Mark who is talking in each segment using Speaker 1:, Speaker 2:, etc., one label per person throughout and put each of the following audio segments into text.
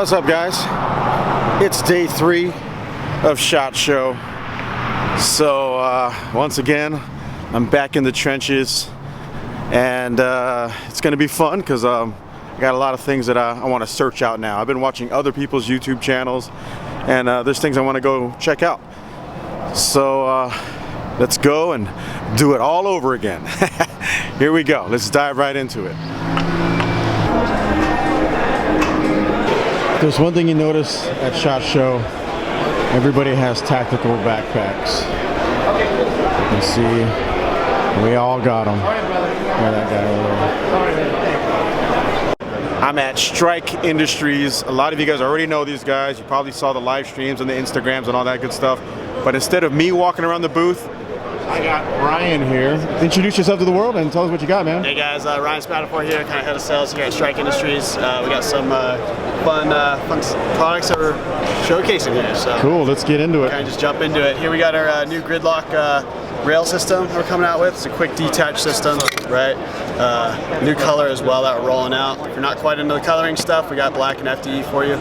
Speaker 1: What's up, guys? It's day 3 of SHOT Show. So once again, I'm back in the trenches, and it's gonna be fun because I got a lot of things that I want to search out now. I've been watching other people's YouTube channels, and there's things I want to go check out. So let's go and do it all over again. Here we go. Let's dive right into it. There's one thing you notice at SHOT Show: everybody has tactical backpacks. You can see we all got them. That guy over there. I'm at Strike Industries. A lot of you guys already know these guys. You probably saw the live streams and the Instagrams and all that good stuff. But instead of me walking around the booth, I got Ryan here. Introduce yourself to the world and tell us what you got, man.
Speaker 2: Hey guys, Ryan Spatafor here, kind of head of sales here at Strike Industries. We got some fun products that we're showcasing here. So
Speaker 1: cool, let's get into it.
Speaker 2: Kind of just jump into it. Here we got our new gridlock rail system that we're coming out with. It's a quick detach system, right? New color as well that we're rolling out. If you're not quite into the coloring stuff, we got black and FDE for you.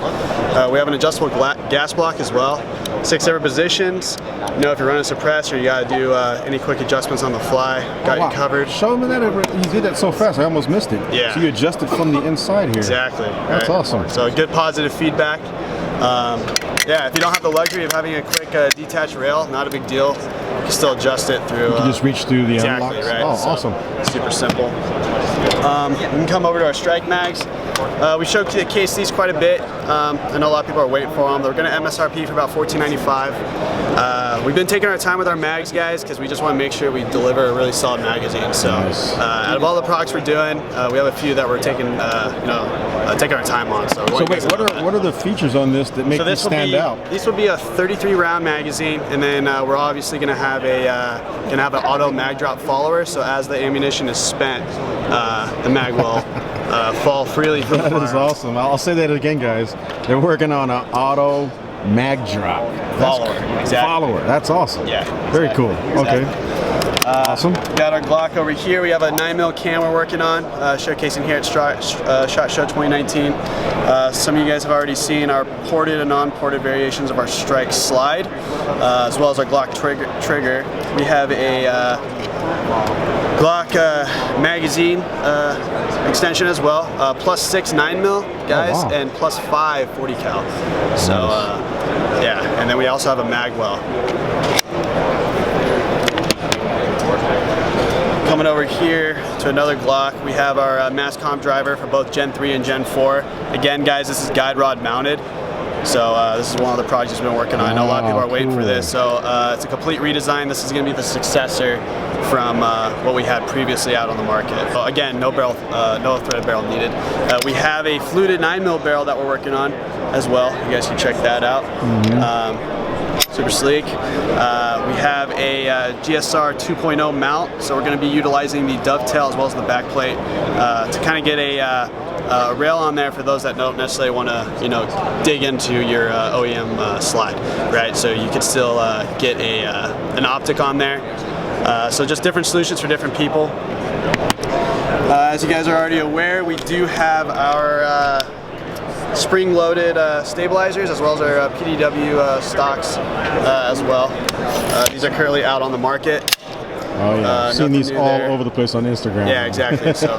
Speaker 2: We have an adjustable gas block as well. 6 different positions. You know, if you're running suppress or you got to do any quick adjustments on the fly, got you covered.
Speaker 1: Show me that. You did that so fast, I almost missed it.
Speaker 2: Yeah.
Speaker 1: So you adjusted from the inside here.
Speaker 2: Exactly.
Speaker 1: That's awesome.
Speaker 2: So good positive feedback. Yeah, if you don't have the luxury of having a quick detached rail, not a big deal. You can still adjust it through.
Speaker 1: You can just reach through the
Speaker 2: exactly,
Speaker 1: unlocks.
Speaker 2: right.
Speaker 1: Oh,
Speaker 2: so
Speaker 1: awesome.
Speaker 2: Super simple. You can come over to our strike mags. We showcase these quite a bit. I know a lot of people are waiting for them. They're going to MSRP for about $14.95. We've been taking our time with our mags, guys, because we just want to make sure we deliver a really solid magazine. So, out of all the products we're doing, we have a few that we're taking, taking our time on. So
Speaker 1: wait, what are the features on this that make this stand out?
Speaker 2: This will be a 33 round magazine, and then we're obviously going to have an auto mag drop follower. So as the ammunition is spent, the mag will fall freely from the firearm.
Speaker 1: That is awesome. I'll say that again, guys. They're working on an auto mag drop
Speaker 2: follower. Exactly.
Speaker 1: Follower. That's awesome.
Speaker 2: Yeah.
Speaker 1: Very cool.
Speaker 2: Exactly.
Speaker 1: Okay. Awesome.
Speaker 2: Got our Glock over here. We have a 9mm cam we're working on, showcasing here at SHOT Show 2019. Some of you guys have already seen our ported and non-ported variations of our Strike slide, as well as our Glock trigger. We have a Glock magazine extension as well, +6 9mm, guys,
Speaker 1: oh, wow.
Speaker 2: and +5 40 cal. So yeah, and then we also have a mag well. Coming over here to another Glock, we have our mass comp driver for both Gen 3 and Gen 4. Again, guys, this is guide rod mounted. So this is one of the projects we've been working on. I know a lot of people are waiting for this. So it's a complete redesign. This is going to be the successor from what we had previously out on the market. So again, no threaded barrel needed. We have a fluted 9mm barrel that we're working on as well. You guys can check that out. Super sleek. We have a GSR 2.0 mount, so we're going to be utilizing the dovetail as well as the back plate to kind of get a rail on there for those that don't necessarily want to, dig into your OEM slide, right? So you can still get an optic on there. So just different solutions for different people. As you guys are already aware, we do have our spring-loaded stabilizers as well as our PDW stocks as well. These are currently out on the market.
Speaker 1: Oh yeah, I've seen these all over the place on Instagram.
Speaker 2: Yeah, exactly. So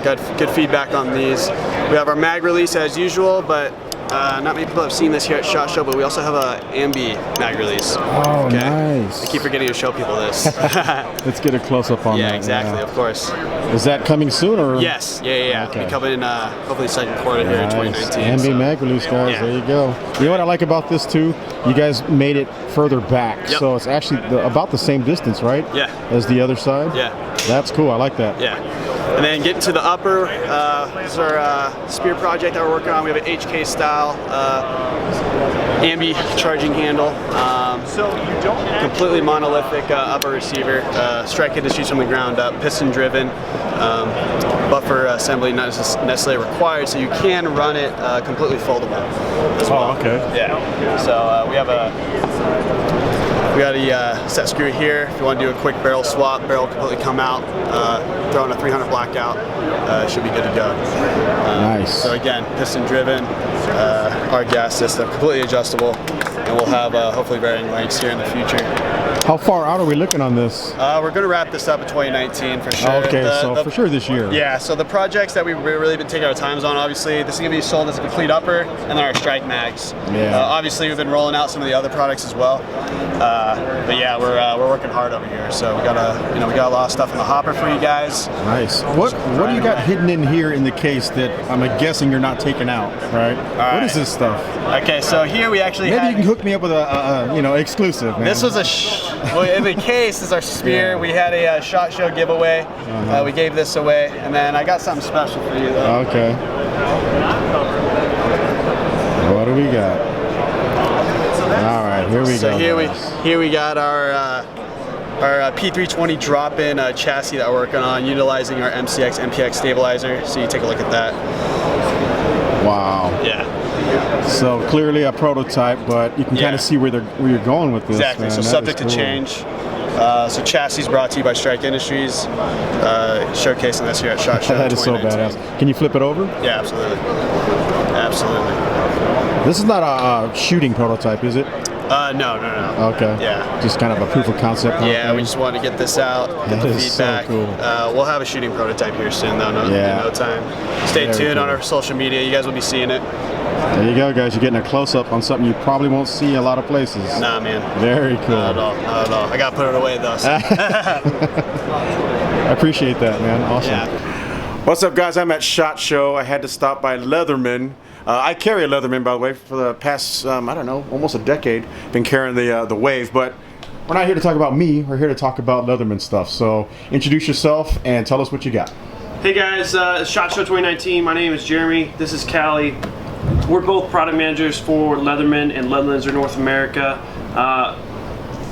Speaker 2: good feedback on these. We have our mag release as usual, but not many people have seen this here at SHOT Show, but we also have a Ambi Mag Release.
Speaker 1: Oh, okay. Nice.
Speaker 2: I keep forgetting to show people this.
Speaker 1: Let's get a close-up on that.
Speaker 2: Yeah, exactly, of course.
Speaker 1: Is that coming soon, or?
Speaker 2: Yes, yeah.
Speaker 1: Okay.
Speaker 2: It'll be coming in hopefully second quarter here in 2019.
Speaker 1: Ambi Mag Release, guys, there you go. You know what I like about this too? You guys made it further back, so it's actually about the same distance, right?
Speaker 2: Yeah.
Speaker 1: As the other side?
Speaker 2: Yeah.
Speaker 1: That's cool, I like that.
Speaker 2: Yeah. And then getting to the upper, this is our spear project that we're working on. We have an HK style Ambi charging handle. Completely monolithic upper receiver. Strike Industries from the ground up, piston driven. Buffer assembly not necessarily required, so you can run it completely foldable as well.
Speaker 1: Oh, okay.
Speaker 2: Yeah. So we have a We got a set screw here. If you want to do a quick barrel swap, barrel will completely come out, throw in a 300 blackout, should be good to go.
Speaker 3: Nice.
Speaker 2: So again, piston driven, our gas system, completely adjustable, and we'll have hopefully varying lengths here in the future.
Speaker 3: How far out are we looking on this?
Speaker 2: We're going to wrap this up in 2019 for sure.
Speaker 3: Okay, so for sure this year.
Speaker 2: Yeah, so the projects that we've really been taking our times on, obviously, this is going to be sold as a complete upper, and then our strike mags.
Speaker 3: Yeah.
Speaker 2: Obviously, we've been rolling out some of the other products as well. But yeah, we're working hard over here. So we got a lot of stuff in the hopper for you guys.
Speaker 3: Nice. What do you got hidden in here in the case that I'm guessing you're not taking out, right? What is this stuff?
Speaker 2: Okay, so here we actually
Speaker 3: maybe you can hook me up with a exclusive. Man.
Speaker 2: This was well, in the case is our spear. Yeah. We had a SHOT Show giveaway. We gave this away, and then I got something special for you though.
Speaker 3: Okay. What do we got? All right, here we go.
Speaker 2: So here we got our P320 drop-in chassis that we're working on, utilizing our MCX MPX stabilizer. So you take a look at that.
Speaker 3: Wow.
Speaker 2: Yeah.
Speaker 3: So clearly a prototype, but you can kind of see where you're going with this.
Speaker 2: Exactly.
Speaker 3: Man.
Speaker 2: So subject to change. So chassis brought to you by Strike Industries, showcasing this here at SHOT Show.
Speaker 3: That is so badass. Can you flip it over?
Speaker 2: Yeah, absolutely. Absolutely.
Speaker 3: This is not a shooting prototype, is it?
Speaker 2: No.
Speaker 3: Okay.
Speaker 2: Yeah.
Speaker 3: Just kind of a proof of concept.
Speaker 2: Yeah, we just wanted to get this out, get the feedback.
Speaker 3: So cool.
Speaker 2: We'll have a shooting prototype here soon, though. In no time. Stay tuned on our social media. You guys will be seeing it.
Speaker 3: There you go, guys. You're getting a close-up on something you probably won't see a lot of places.
Speaker 2: Nah, man.
Speaker 3: Very cool.
Speaker 2: Not at all. I got to put it away, though. So.
Speaker 3: I appreciate that, man. Awesome.
Speaker 2: Yeah.
Speaker 1: What's up, guys? I'm at SHOT Show. I had to stop by Leatherman. I carry a Leatherman, by the way, for the past, I don't know, almost a decade. Been carrying the Wave, but we're not here to talk about me. We're here to talk about Leatherman stuff. So introduce yourself and tell us what you got.
Speaker 4: Hey guys, SHOT Show 2019. My name is Jeremy. This is Callie. We're both product managers for Leatherman and Leatherlands North America.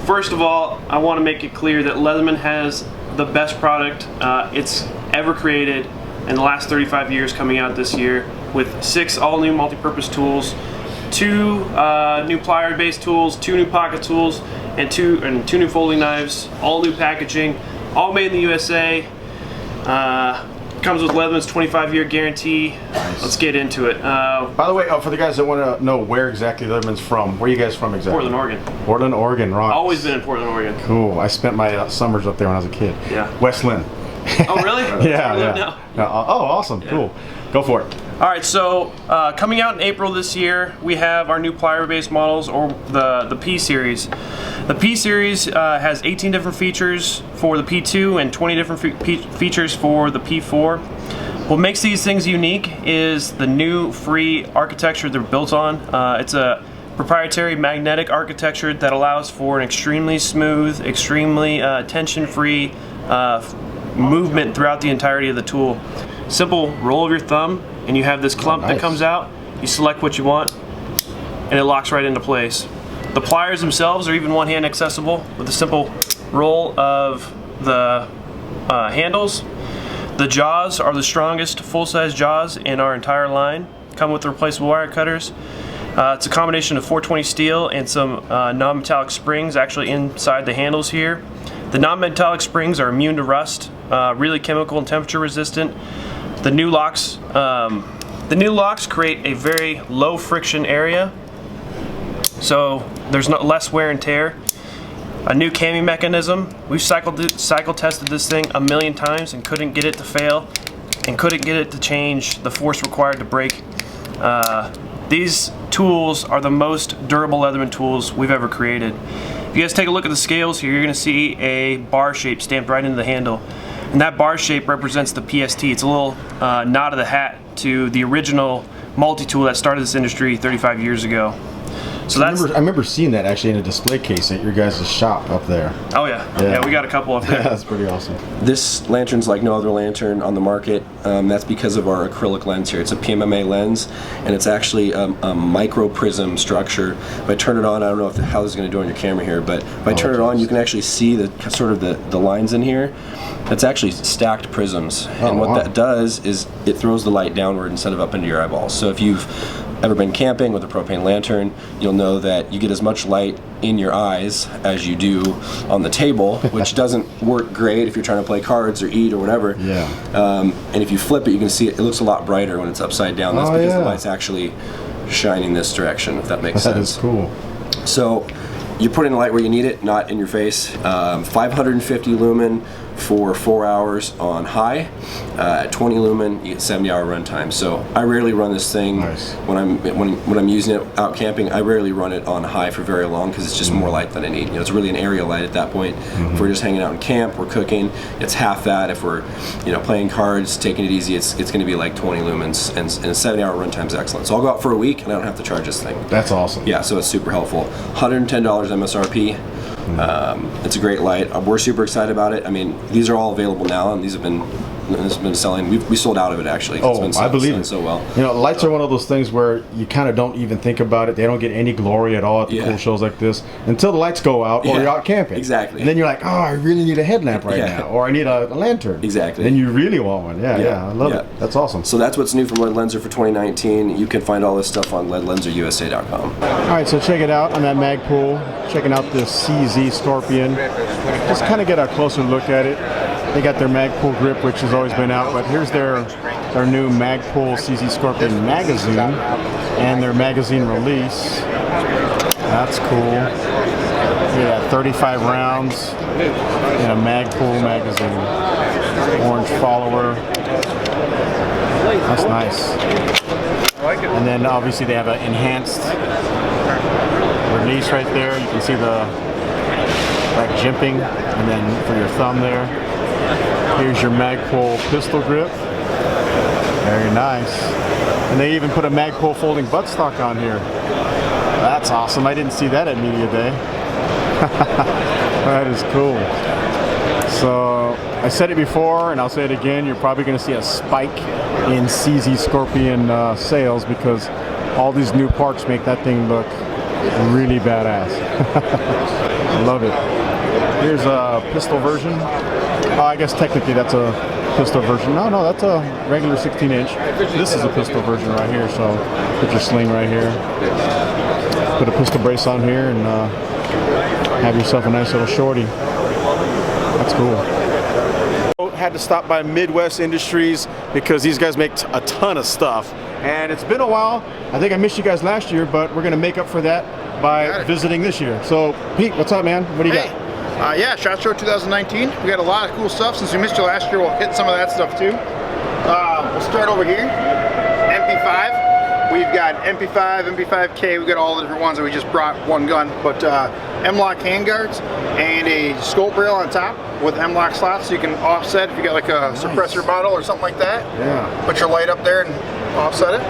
Speaker 4: First of all, I want to make it clear that Leatherman has the best product it's ever created in the last 35 years, coming out this year with 6 all-new multi-purpose tools, 2 new plier-based tools, 2 new pocket tools, and 2 new folding knives, all new packaging, all made in the USA. Comes with Leatherman's 25-year guarantee. Nice. Let's get into it.
Speaker 1: By the way, for the guys that want to know where exactly Leatherman's from, where are you guys from exactly?
Speaker 4: Portland, Oregon.
Speaker 1: Portland, Oregon, right.
Speaker 4: Always been in Portland, Oregon.
Speaker 1: Cool. I spent my summers up there when I was a kid.
Speaker 4: Yeah.
Speaker 1: West Lynn.
Speaker 4: Oh, really?
Speaker 1: Yeah. Oh, awesome. Yeah. Cool. Go for it.
Speaker 4: All right, so coming out in April this year, we have our new plier-based models, or the P series. The P series has 18 different features for the P2 and 20 different features for the P4. What makes these things unique is the new free architecture they're built on. It's a proprietary magnetic architecture that allows for an extremely smooth, extremely tension-free movement throughout the entirety of the tool. Simple roll of your thumb and you have this clump that comes out. You select what you want and it locks right into place. The pliers themselves are even one-hand accessible with a simple roll of the handles. The jaws are the strongest full-size jaws in our entire line. Come with replaceable wire cutters. It's a combination of 420 steel and some non-metallic springs actually inside the handles here. The non-metallic springs are immune to rust, really chemical and temperature resistant. The new locks create a very low friction area, so there's less wear and tear. A new camming mechanism. We've cycle tested this thing a million times and couldn't get it to fail, and couldn't get it to change the force required to break. These tools are the most durable Leatherman tools we've ever created. If you guys take a look at the scales here, you're going to see a bar shape stamped right into the handle. And that bar shape represents the PST. It's a little nod of the hat to the original multi-tool that started this industry 35 years ago. So I
Speaker 3: remember seeing that actually in a display case at your guys' shop up there.
Speaker 4: Oh yeah, we got a couple up there.
Speaker 3: That's pretty awesome.
Speaker 5: This lantern's like no other lantern on the market. That's because of our acrylic lens here. It's a PMMA lens, and it's actually a micro prism structure. If I turn it on, I don't know how this is going to do on your camera here, but if I turn it on, you can actually see the sort of the lines in here. That's actually stacked prisms, and what that does is it throws the light downward instead of up into your eyeballs. So if you've ever been camping with a propane lantern, you'll know that you get as much light in your eyes as you do on the table, which doesn't work great if you're trying to play cards or eat or whatever.
Speaker 3: Yeah.
Speaker 5: And if you flip it, you can see it looks a lot brighter when it's upside down. That's because
Speaker 3: yeah.
Speaker 5: the light's actually shining this direction, if that makes sense.
Speaker 3: That is cool.
Speaker 5: So you put in the light where you need it, not in your face. 550 lumen for 4 hours on high. At 20 lumen, you get 70-hour runtime. So I rarely run this thing when I'm using it out camping. I rarely run it on high for very long because it's just more light than I need. You know, it's really an area light at that point. If we're just hanging out in camp, we're cooking, it's half that. If we're, you know, playing cards, taking it easy, it's going to be like 20 lumens, and a 70-hour runtime is excellent. So I'll go out for a week and I don't have to charge this thing.
Speaker 3: That's awesome.
Speaker 5: Yeah, so it's super helpful. $110 MSRP. It's a great light. We're super excited about it. I mean, these are all available now, and this has been selling. We sold out of it actually. It's been
Speaker 3: I believe it
Speaker 5: so well.
Speaker 3: You know, lights are one of those things where you kind of don't even think about it. They don't get any glory at all at the cool shows like this until the lights go out or you're out camping.
Speaker 5: Exactly.
Speaker 3: And then you're like, oh, I really need a headlamp right now, or I need a lantern.
Speaker 5: Exactly.
Speaker 3: Then you really want one. Yeah, I love it. That's awesome.
Speaker 5: So that's what's new from Lead Lenser for 2019. You can find all this stuff on leadlenserusa.com.
Speaker 3: All right, so check it out on that Magpul. Checking out this CZ Scorpion. Just kind of get a closer look at it. They got their Magpul grip, which has always been out, but here's their new Magpul CZ Scorpion magazine and their magazine release. That's cool. Yeah, 35 rounds in a Magpul magazine. Orange follower. That's nice. And then obviously they have an enhanced release right there. You can see the like jimping, and then for your thumb there. Here's your Magpul pistol grip. Very nice. And they even put a Magpul folding buttstock on here. That's awesome. I didn't see that at Media Day. That is cool. So I said it before and I'll say it again, you're probably going to see a spike in CZ Scorpion sales because all these new parts make that thing look really badass. Love it. Here's a pistol version. I guess technically that's a pistol version. No, that's a regular 16-inch. This is a pistol version right here. So put your sling right here. Put a pistol brace on here and have yourself a nice little shorty. That's cool. Had to stop by Midwest Industries because these guys make a ton of stuff. And it's been a while. I think I missed you guys last year, but we're going to make up for that by visiting this year. So, Pete, what's up, man? What do you got?
Speaker 6: Yeah, SHOT Show 2019. We got a lot of cool stuff. Since we missed you last year, we'll hit some of that stuff too. We'll start over here. MP5. We've got MP5, MP5K. We've got all the different ones that we just brought one gun. But M-lock handguards and a scope rail on top with M-lock slots so you can offset if you got like a suppressor bottle or something like that.
Speaker 3: Yeah.
Speaker 6: Put your light up there and offset it.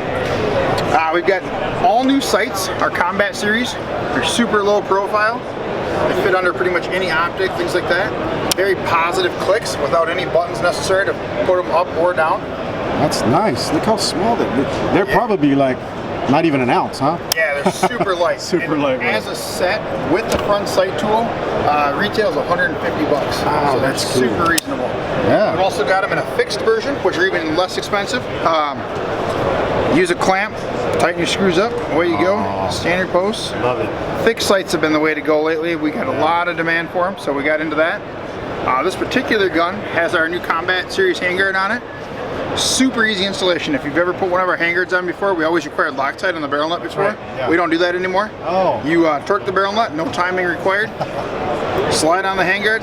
Speaker 6: We've got all new sights, our combat series. They're super low profile. They fit under pretty much any optic, things like that. Very positive clicks without any buttons necessary to put them up or down.
Speaker 3: That's nice. Look how small they're probably like not even an ounce, huh?
Speaker 6: Yeah, they're super light.
Speaker 3: Super light.
Speaker 6: As a set with the front sight tool, retails $150.
Speaker 3: Wow,
Speaker 6: so
Speaker 3: that's cool.
Speaker 6: super reasonable.
Speaker 3: Yeah.
Speaker 6: We've also got them in a fixed version, which are even less expensive. Use a clamp, tighten your screws up, away you go. Standard posts.
Speaker 3: Love it.
Speaker 6: Fixed sights have been the way to go lately. We got a lot of demand for them, so we got into that. This particular gun has our new Combat Series handguard on it. Super easy installation. If you've ever put one of our handguards on before, we always required Loctite on the barrel nut before.
Speaker 3: Right, yeah.
Speaker 6: We don't do that anymore.
Speaker 3: Oh.
Speaker 6: You torque the barrel nut, no timing required. Slide on the handguard,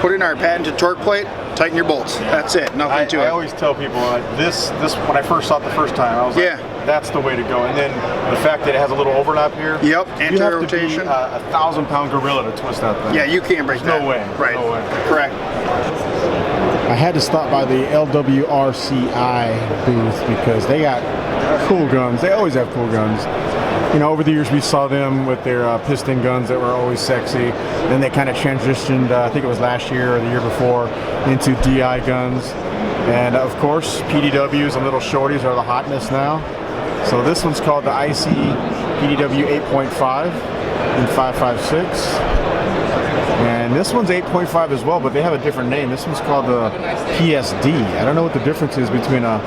Speaker 6: put in our patented torque plate, tighten your bolts. That's it, nothing to it.
Speaker 3: I always tell people this when I first saw it the first time, I was like, that's the way to go. And then the fact that it has a little overlap here.
Speaker 6: Yep,
Speaker 3: anti-rotation. You have to be
Speaker 6: a
Speaker 3: 1,000-pound gorilla to twist that thing.
Speaker 6: Yeah, you can't break that.
Speaker 3: No way.
Speaker 6: Right.
Speaker 3: No way.
Speaker 6: Correct.
Speaker 3: I had to stop by the LWRCI booth because they got cool guns. They always have cool guns. You know, over the years we saw them with their piston guns that were always sexy. Then they kind of transitioned, I think it was last year or the year before, into DI guns. And of course, PDWs and little shorties are the hotness now. So this one's called the IC PDW 8.5 in 5.56. And this one's 8.5 as well, but they have a different name. This one's called the PSD. I don't know what the difference is between a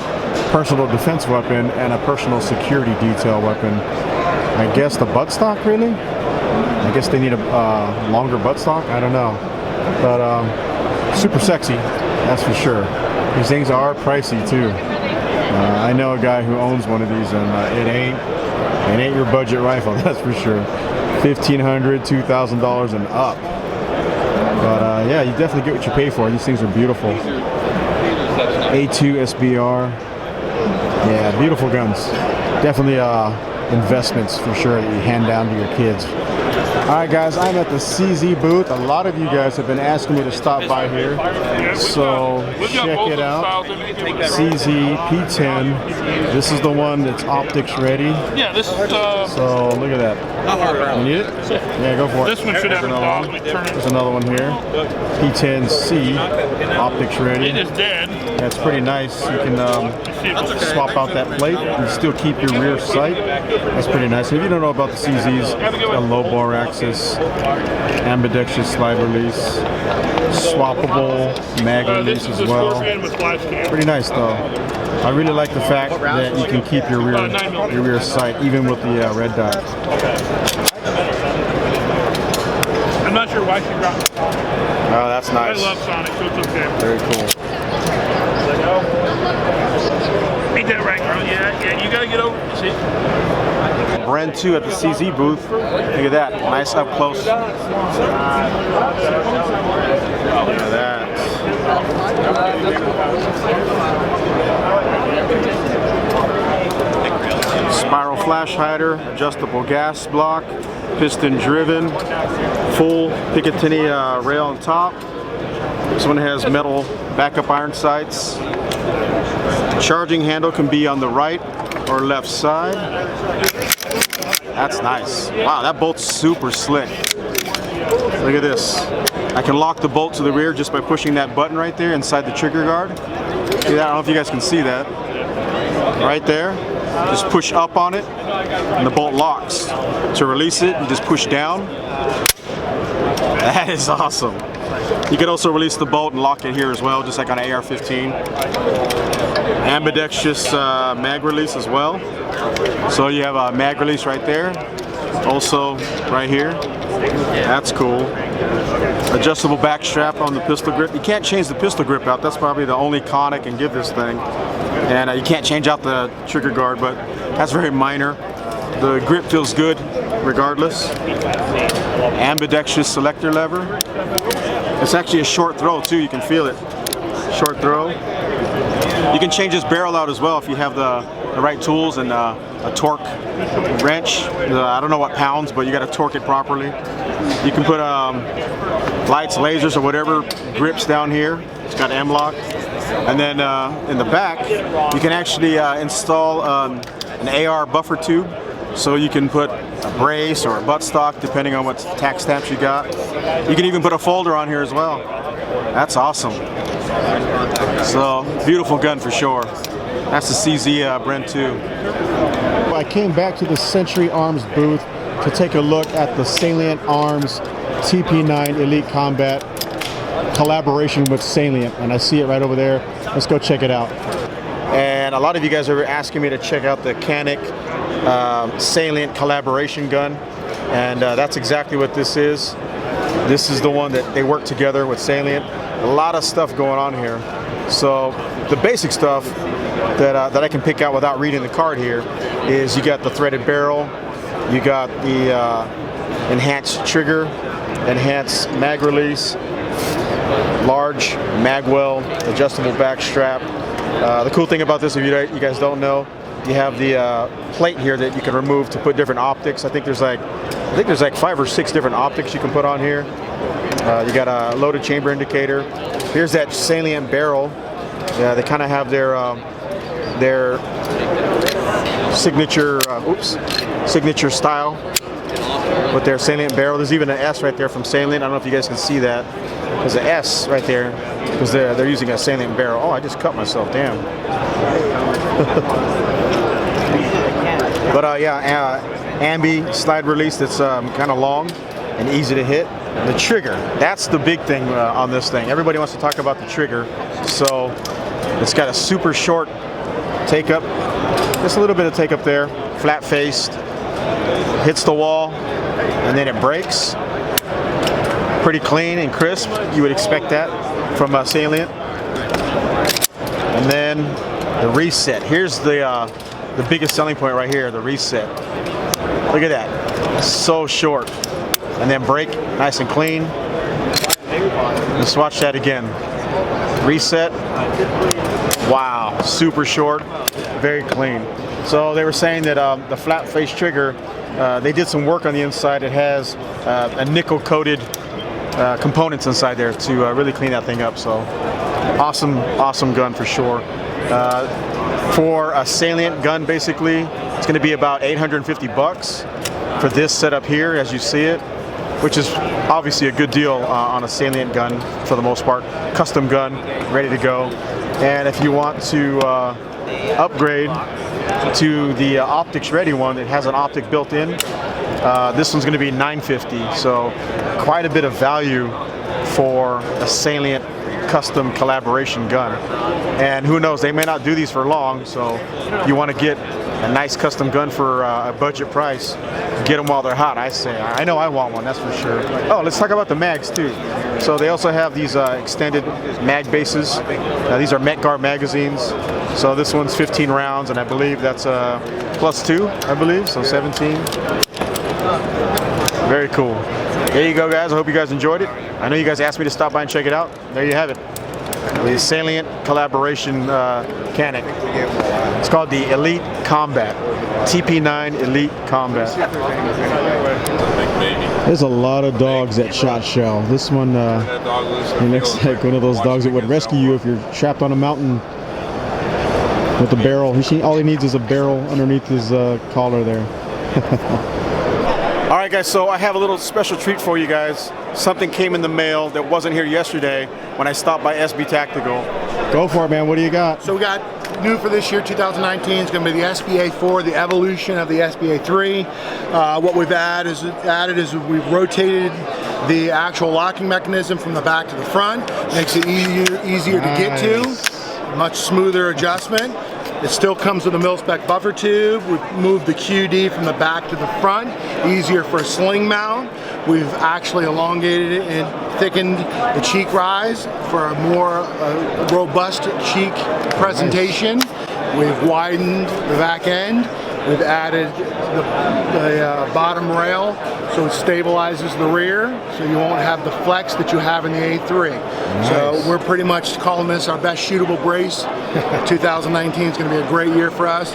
Speaker 3: personal defense weapon and a personal security detail weapon. I guess the buttstock, really? I guess they need a longer buttstock? I don't know. But super sexy, that's for sure. These things are pricey too. I know a guy who owns one of these, and it ain't your budget rifle, that's for sure. $1,500, $2,000 and up. But yeah, you definitely get what you pay for. These things are beautiful. A2 SBR. Yeah, beautiful guns. Definitely investments for sure that you hand down to your kids. Alright guys, I'm at the CZ booth. A lot of you guys have been asking me to stop by here. So check it out. CZ P10. This is the one that's optics ready.
Speaker 7: Yeah, this is
Speaker 3: So look at that. You need it? Yeah, go for it.
Speaker 7: this one should have
Speaker 3: Another one. There's another one here. P10C, optics ready.
Speaker 7: It is dead.
Speaker 3: That's pretty nice. You can swap out that plate and still keep your rear sight. That's pretty nice. If you don't know about the CZs, a low bar axis, ambidextrous slide release, swappable mag release as well. Pretty nice though. I really like the fact that you can keep your rear sight even with the red dot.
Speaker 7: I'm not sure why she dropped it.
Speaker 1: Oh, that's
Speaker 7: I
Speaker 1: nice.
Speaker 7: love Sonic, so it's okay.
Speaker 1: Very cool.
Speaker 7: Ain't that right, girl? Yeah, you gotta get over it, see?
Speaker 1: Bren 2 at the CZ booth. Look at that, nice up close. Look at that. Spiral Flashhider, adjustable gas block, piston driven, full Picatinny rail on top. This one has metal backup iron sights. Charging handle can be on the right or left side. That's nice. Wow, that bolt's super slick. Look at this. I can lock the bolt to the rear just by pushing that button right there inside the trigger guard. See that? I don't know if you guys can see that. Right there. Just push up on it and the bolt locks. To release it, you just push down. That is awesome. You can also release the bolt and lock it here as well, just like on an AR-15. Ambidextrous mag release as well. So you have a mag release right there. Also right here. That's cool. Adjustable back strap on the pistol grip. You can't change the pistol grip out. That's probably the only con I can give this thing. And you can't change out the trigger guard, but that's very minor. The grip feels good regardless. Ambidextrous selector lever. It's actually a short throw too, you can feel it. Short throw. You can change this barrel out as well if you have the right tools and a torque wrench. I don't know what pounds, but you got to torque it properly. You can put lights, lasers, or whatever grips down here. It's got M-lock. And then in the back, you can actually install an AR buffer tube. So you can put a brace or a buttstock depending on what tack stamps you got. You can even put a folder on here as well. That's awesome. So beautiful gun for sure. That's the CZ Bren 2.
Speaker 3: I came back to the Century Arms booth to take a look at the Salient Arms TP9 Elite Combat collaboration with Salient, and I see it right over there. Let's go check it out.
Speaker 1: And a lot of you guys are asking me to check out the Canic Salient collaboration gun, and that's exactly what this is. This is the one that they work together with Salient. A lot of stuff going on here. So the basic stuff that I can pick out without reading the card here is you got the threaded barrel, you got the enhanced trigger, enhanced mag release, large mag well, adjustable back strap. The cool thing about this, if you guys don't know, you have the plate here that you can remove to put different optics. I think there's like 5 or 6 different optics you can put on here. You got a loaded chamber indicator. Here's that Salient barrel. Yeah, they kind of have their signature signature style with their Salient barrel. There's even an S right there from Salient. I don't know if you guys can see that. There's an S right there because they're using a Salient barrel. Oh, I just cut myself, damn. But yeah, Ambi slide release that's kind of long and easy to hit. The trigger, that's the big thing on this thing. Everybody wants to talk about the trigger. So it's got a super short take up, just a little bit of take up there, flat faced, hits the wall, and then it breaks. Pretty clean and crisp. You would expect that from a Salient. And then the reset. Here's the biggest selling point right here, the reset. Look at that, so short. And then break, nice and clean. Let's watch that again. Reset, wow, super short, very clean. So they were saying that the flat face trigger, they did some work on the inside. It has a nickel coated components inside there to really clean that thing up. So awesome gun for sure. For a Salient gun, basically, it's going to be about 850 bucks for this setup here, as you see it, which is obviously a good deal on a Salient gun for the most part. Custom gun, ready to go. And if you want to upgrade to the optics ready one, it has an optic built in. This one's going to be $950, so quite a bit of value for a Salient custom collaboration gun. And who knows, they may not do these for long, so you want to get a nice custom gun for a budget price, get them while they're hot, I say. I know I want one, that's for sure. Oh, let's talk about the mags too. So they also have these extended mag bases. These are Handguard magazines. So this one's 15 rounds, and I believe that's +2, I believe, so 17. Very cool. There you go, guys. I hope you guys enjoyed it. I know you guys asked me to stop by and check it out. There you have it. The Salient collaboration Canic. It's called the Elite Combat. TP9 Elite Combat. There's a lot of dogs at SHOT Show. This one looks like one of those dogs that would rescue you if you're trapped on a mountain with a barrel. All he needs is a barrel underneath his collar there. All right, guys, so I have a little special treat for you guys. Something came in the mail that wasn't here yesterday when I stopped by SB Tactical. Go for it, man. What do you got?
Speaker 6: So we got new for this year, 2019, is going to be the SBA4, the evolution of the SBA3. What we've added is we've rotated the actual locking mechanism from the back to the front. Makes it easier to get to. Much smoother adjustment. It still comes with a mil-spec buffer tube. We've moved the QD from the back to the front, easier for a sling mount. We've actually elongated it and thickened the cheek rise for a more robust cheek presentation. We've widened the back end. We've added the bottom rail so it stabilizes the rear, so you won't have the flex that you have in the A3. Nice. So we're pretty much calling this our best shootable brace. 2019 is going to be a great year for us.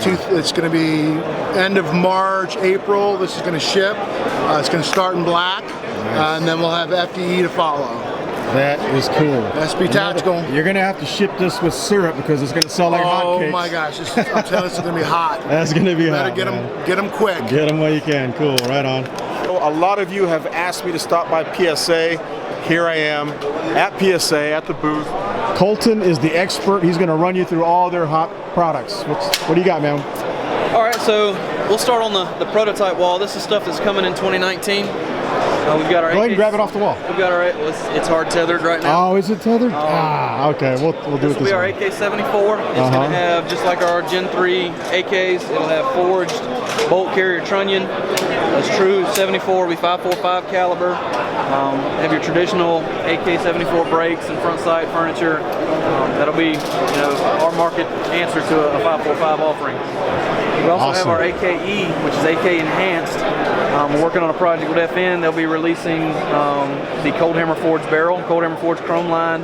Speaker 6: It's going to be end of March, April. This is going to ship. It's going to start in black, and then we'll have FDE to follow.
Speaker 1: That is cool.
Speaker 6: SB Tactical.
Speaker 1: You're going to have to ship this with syrup because it's going to sell like hotcakes.
Speaker 6: Oh my gosh, I'm telling you, this is going to be hot.
Speaker 1: That's going to be hot.
Speaker 6: Get them quick.
Speaker 1: Get them while you can. Cool, right on. A lot of you have asked me to stop by PSA. Here I am at PSA at the booth. Colton is the expert. He's going to run you through all their hot products. What do you got, man?
Speaker 8: All right, so we'll start on the prototype wall. This is stuff that's coming in 2019. We've got our
Speaker 1: Go ahead and grab it off the wall.
Speaker 8: We've got our, it's hard tethered right now.
Speaker 1: Oh, is it tethered? Okay, we'll do it this way.
Speaker 8: This will be our AK-74. It's going to have, just like our Gen 3 AKs, it'll have forged bolt carrier trunnion. That's true 74, will be 5.45 caliber. Have your traditional AK-74 brakes and front sight furniture. That'll be, our market answer to a 5.45 offering. We also have our AKE, which is AK enhanced. We're working on a project with FN. They'll be releasing the Cold Hammer Forged barrel, Cold Hammer Forged chrome line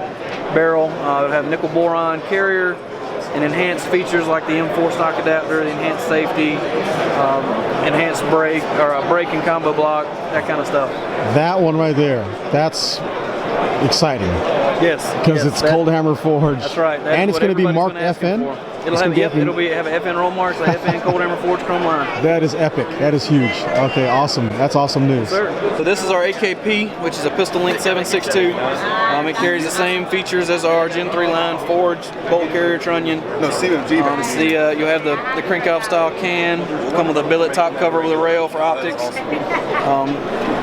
Speaker 8: barrel. It'll have nickel boron carrier and enhanced features like the M4 stock adapter, the enhanced safety, enhanced brake, or a brake and combo block, that kind of stuff.
Speaker 1: That one right there, that's exciting.
Speaker 8: Yes.
Speaker 1: Because it's Cold Hammer Forged.
Speaker 8: That's right. That's
Speaker 1: and it's going to be marked FN?
Speaker 8: It'll have an FN roll marks, like FN Cold Hammer Forged chrome line.
Speaker 1: That is epic. That is huge. Okay, awesome. That's awesome news.
Speaker 8: Sir. So this is our AKP, which is a pistol length 7.62. It carries the same features as our Gen 3 line, forged, bolt carrier trunnion.
Speaker 6: No, CMG.
Speaker 8: You'll have the Krinkhoff style can. It'll come with a billet top cover with a rail for optics.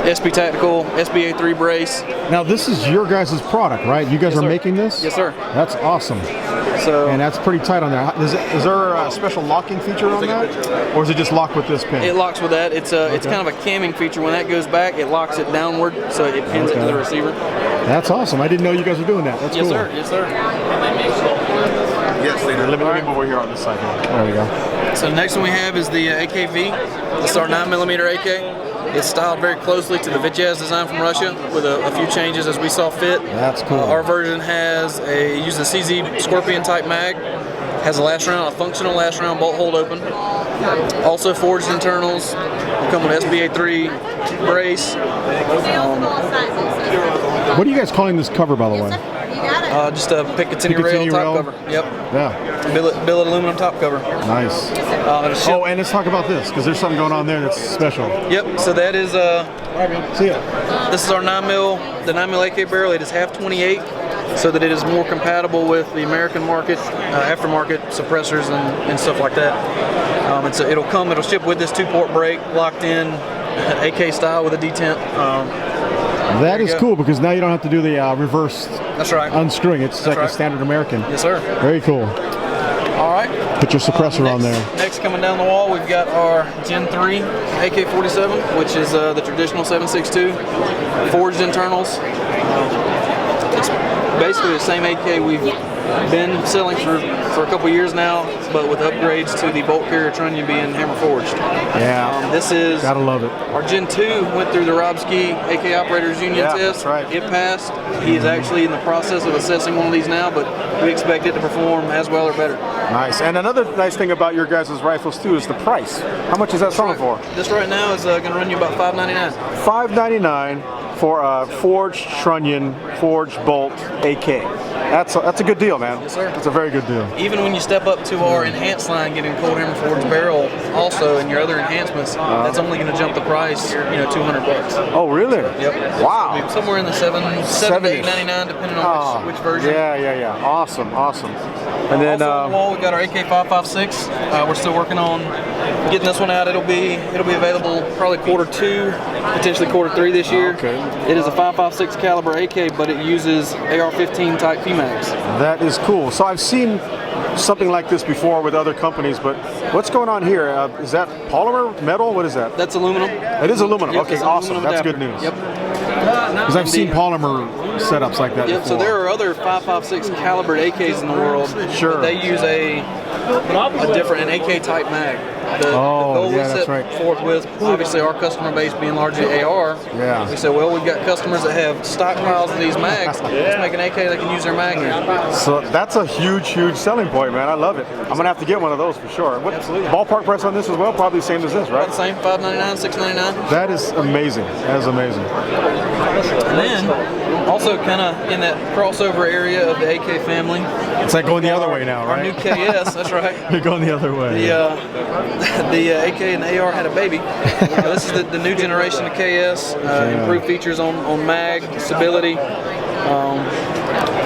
Speaker 8: SB Tactical, SBA3 brace.
Speaker 3: Now this is your guys' product, right? You guys are making this?
Speaker 8: Yes, sir.
Speaker 3: That's awesome.
Speaker 8: So,
Speaker 3: and that's pretty tight on there. Is there a special locking feature on that? Or is it just locked with this pin?
Speaker 8: it locks with that. It's it's kind of a camming feature. When that goes back, it locks it downward, so it pins it to the receiver.
Speaker 3: That's awesome. I didn't know you guys were doing that. That's
Speaker 8: yes,
Speaker 3: cool.
Speaker 8: sir. Yes, sir.
Speaker 6: Yes, they
Speaker 3: Let me move over here on this side. There we go.
Speaker 8: So the next one we have is the AKV. This is our 9mm AK. It's styled very closely to the Vipera design from Russia with a few changes as we saw fit.
Speaker 3: That's cool.
Speaker 8: Our version has uses a CZ Scorpion type mag. Has a functional last round bolt hold open. Also forged internals. Will come with SBA3 brace.
Speaker 3: What are you guys calling this cover, by the way?
Speaker 8: Just a Picatinny rail top cover. Yep.
Speaker 3: Yeah.
Speaker 8: Billet aluminum top cover.
Speaker 3: Nice. Oh, and let's talk about this because there's something going on there that's special.
Speaker 8: Yep. So that is
Speaker 3: See ya.
Speaker 8: This is our 9mm, the 9mm AK barrel. It is half 28, so that it is more compatible with the American market, aftermarket suppressors and stuff like that. It'll ship with this 2-port brake, locked in, AK style with a detent.
Speaker 3: That is cool because now you don't have to do the reverse
Speaker 8: That's right.
Speaker 3: unscrewing. It's like a standard American.
Speaker 8: Yes, sir.
Speaker 3: Very cool.
Speaker 8: All right.
Speaker 3: Put your suppressor on there.
Speaker 8: Next coming down the wall, we've got our Gen 3 AK-47, which is the traditional 7.62, forged internals. It's basically the same AK we've been selling for a couple years now, but with upgrades to the bolt carrier trunnion being hammer forged.
Speaker 3: Yeah.
Speaker 8: This is
Speaker 3: gotta love it.
Speaker 8: Our Gen 2 went through the Rob Ski AK Operators Union test.
Speaker 3: That's right.
Speaker 8: It passed. He is actually in the process of assessing one of these now, but we expect it to perform as well or better.
Speaker 3: Nice. And another nice thing about your guys' rifles too is the price. How much is that selling for?
Speaker 8: This right now is going to run you about $5.99.
Speaker 3: $5.99 for a forged trunnion, forged bolt AK. That's a good deal, man.
Speaker 8: Yes, sir.
Speaker 3: That's a very good deal.
Speaker 8: Even when you step up to our enhanced line, getting cold hammer forged barrel, also, and your other enhancements, that's only going to jump the price, $200.
Speaker 3: Oh, really?
Speaker 8: Yep.
Speaker 3: Wow.
Speaker 8: So somewhere in the $7 to $8.99, depending on which version.
Speaker 3: Yeah. Awesome. And then
Speaker 8: also on the wall, we got our AK-556. We're still working on getting this one out. It'll be available probably Q2, potentially Q3 this year.
Speaker 3: Okay.
Speaker 8: It is a 5.56 caliber AK, but it uses AR-15 type PMags.
Speaker 3: That is cool. So I've seen something like this before with other companies, but what's going on here? Is that polymer, metal? What is that?
Speaker 8: That's aluminum.
Speaker 3: It is aluminum.
Speaker 8: Yep,
Speaker 3: okay, awesome.
Speaker 8: Aluminum
Speaker 3: That's
Speaker 8: adapter.
Speaker 3: good news.
Speaker 8: Yep.
Speaker 3: Because I've seen polymer setups like that
Speaker 8: Yep.
Speaker 3: before.
Speaker 8: So there are other 5.56 calibered AKs in the world.
Speaker 3: Sure.
Speaker 8: But they use an AK type mag. The goal we set forth with, obviously our customer base being largely AR, we said, well, we've got customers that have stockpiles of these mags. Let's make an AK that can use their mag in.
Speaker 3: So that's a huge selling point, man. I love it. I'm going to have to get one of those for sure. What ballpark price on this as well? Probably the same as this, right?
Speaker 8: About the same, $5.99, $6.99.
Speaker 3: That is amazing. That is amazing.
Speaker 8: And then, also kind of in that crossover area of the AK family.
Speaker 3: It's like going the other way now, right?
Speaker 8: Our new KS, that's right.
Speaker 3: You're going the other way.
Speaker 8: The AK and the AR had a baby. This is the new generation of KS. Improved features on mag, stability.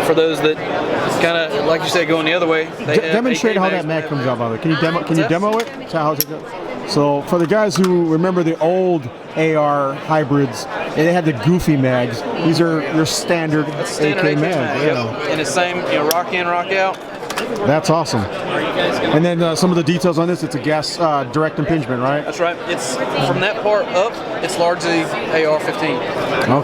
Speaker 8: For those that kind of, like you said, going the other way.
Speaker 3: Demonstrate how that mag comes out, by the way. Can you demo it? So for the guys who remember the old AR hybrids, they had the goofy mags. These are your standard AK mag. Yeah.
Speaker 8: And it's same, rock in, rock out.
Speaker 3: That's awesome. And then some of the details on this, it's a gas direct impingement, right?
Speaker 8: That's right. It's from that part up, it's largely AR-15.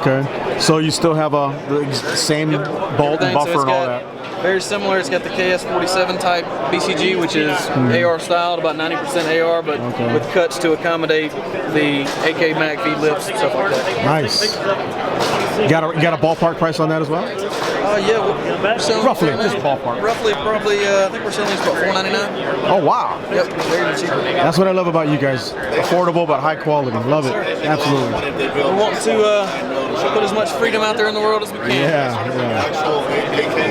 Speaker 3: Okay. So you still have the same bolt and buffer and all that.
Speaker 8: Very similar. It's got the KS-47 type BCG, which is AR styled, about 90% AR, but with cuts to accommodate the AK mag feed lifts and stuff like that.
Speaker 3: Nice. You got a ballpark price on that as well?
Speaker 8: Roughly,
Speaker 3: just ballpark.
Speaker 8: Roughly, probably, I think we're selling these about $4.99.
Speaker 3: Oh wow!
Speaker 8: Yep, very cheaper.
Speaker 3: That's what I love about you guys. Affordable but high quality. Love it. Absolutely.
Speaker 8: We want to put as much freedom out there in the world as we can.
Speaker 3: Yeah.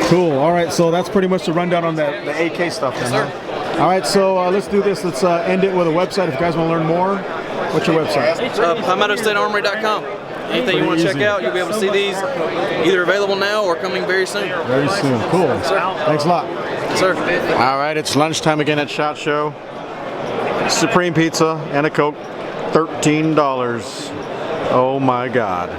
Speaker 3: Cool. All right, so that's pretty much the rundown on the AK stuff. Then,
Speaker 8: sir.
Speaker 3: All right, so let's do this. Let's end it with a website. If you guys want to learn more, what's your website?
Speaker 8: PalmettoStateArmory.com. Anything you want to check out, you'll be able to see these either available now or coming very soon.
Speaker 3: Very soon. Cool. Thanks a lot.
Speaker 8: Yes, sir.
Speaker 1: All right, it's lunchtime again at SHOT Show. Supreme Pizza and a Coke, $13. Oh my God.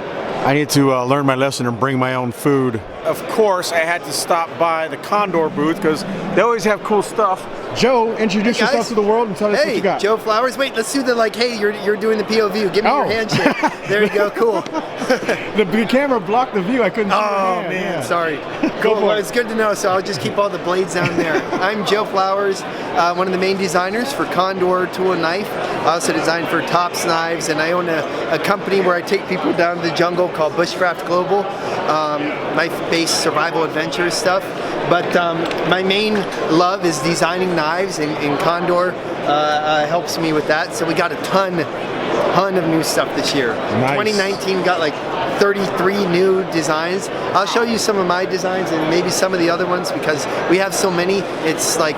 Speaker 1: I need to learn my lesson and bring my own food. Of course, I had to stop by the Condor booth because they always have cool stuff.
Speaker 3: Joe, introduce
Speaker 6: Hey, guys.
Speaker 3: yourself to the world and tell us what you got.
Speaker 6: Joe Flowers. Wait, let's do the like, hey, you're doing the POV. Give me your handshake. There you go, cool.
Speaker 3: The camera blocked the view. I couldn't see your hand.
Speaker 6: Man,
Speaker 3: Yeah.
Speaker 6: sorry.
Speaker 3: Go
Speaker 6: Cool.
Speaker 3: for
Speaker 6: Well,
Speaker 3: it.
Speaker 6: it's good to know, so I'll just keep all the blades down there. I'm Joe Flowers, one of the main designers for Condor Tool and Knife. I also design for Tops Knives, and I own a company where I take people down to the jungle called Bushcraft Global, knife-based survival adventure stuff. But my main love is designing knives, and Condor helps me with that. So we got a ton of new stuff this year.
Speaker 3: Nice.
Speaker 6: 2019 got like 33 new designs. I'll show you some of my designs and maybe some of the other ones because we have so many. It's like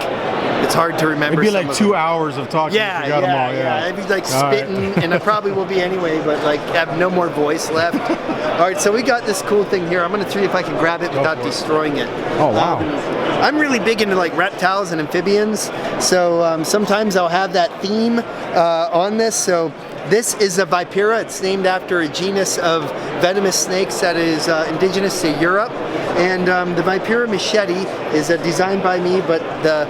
Speaker 6: it's hard to remember.
Speaker 3: It'd be
Speaker 6: some
Speaker 3: like
Speaker 6: of
Speaker 3: 2
Speaker 6: them.
Speaker 3: hours of talking.
Speaker 6: Yeah,
Speaker 3: if you got them all,
Speaker 6: yeah. I'd be like
Speaker 3: All right.
Speaker 6: spitting, and I probably will be anyway, but like have no more voice left. All right, so we got this cool thing here. I'm gonna see if I can grab it without destroying it.
Speaker 3: Oh, wow.
Speaker 6: I'm really big into like reptiles and amphibians, so sometimes I'll have that theme on this. So this is a Vipera. It's named after a genus of venomous snakes that is indigenous to Europe. And the Vipera machete is designed by me, but the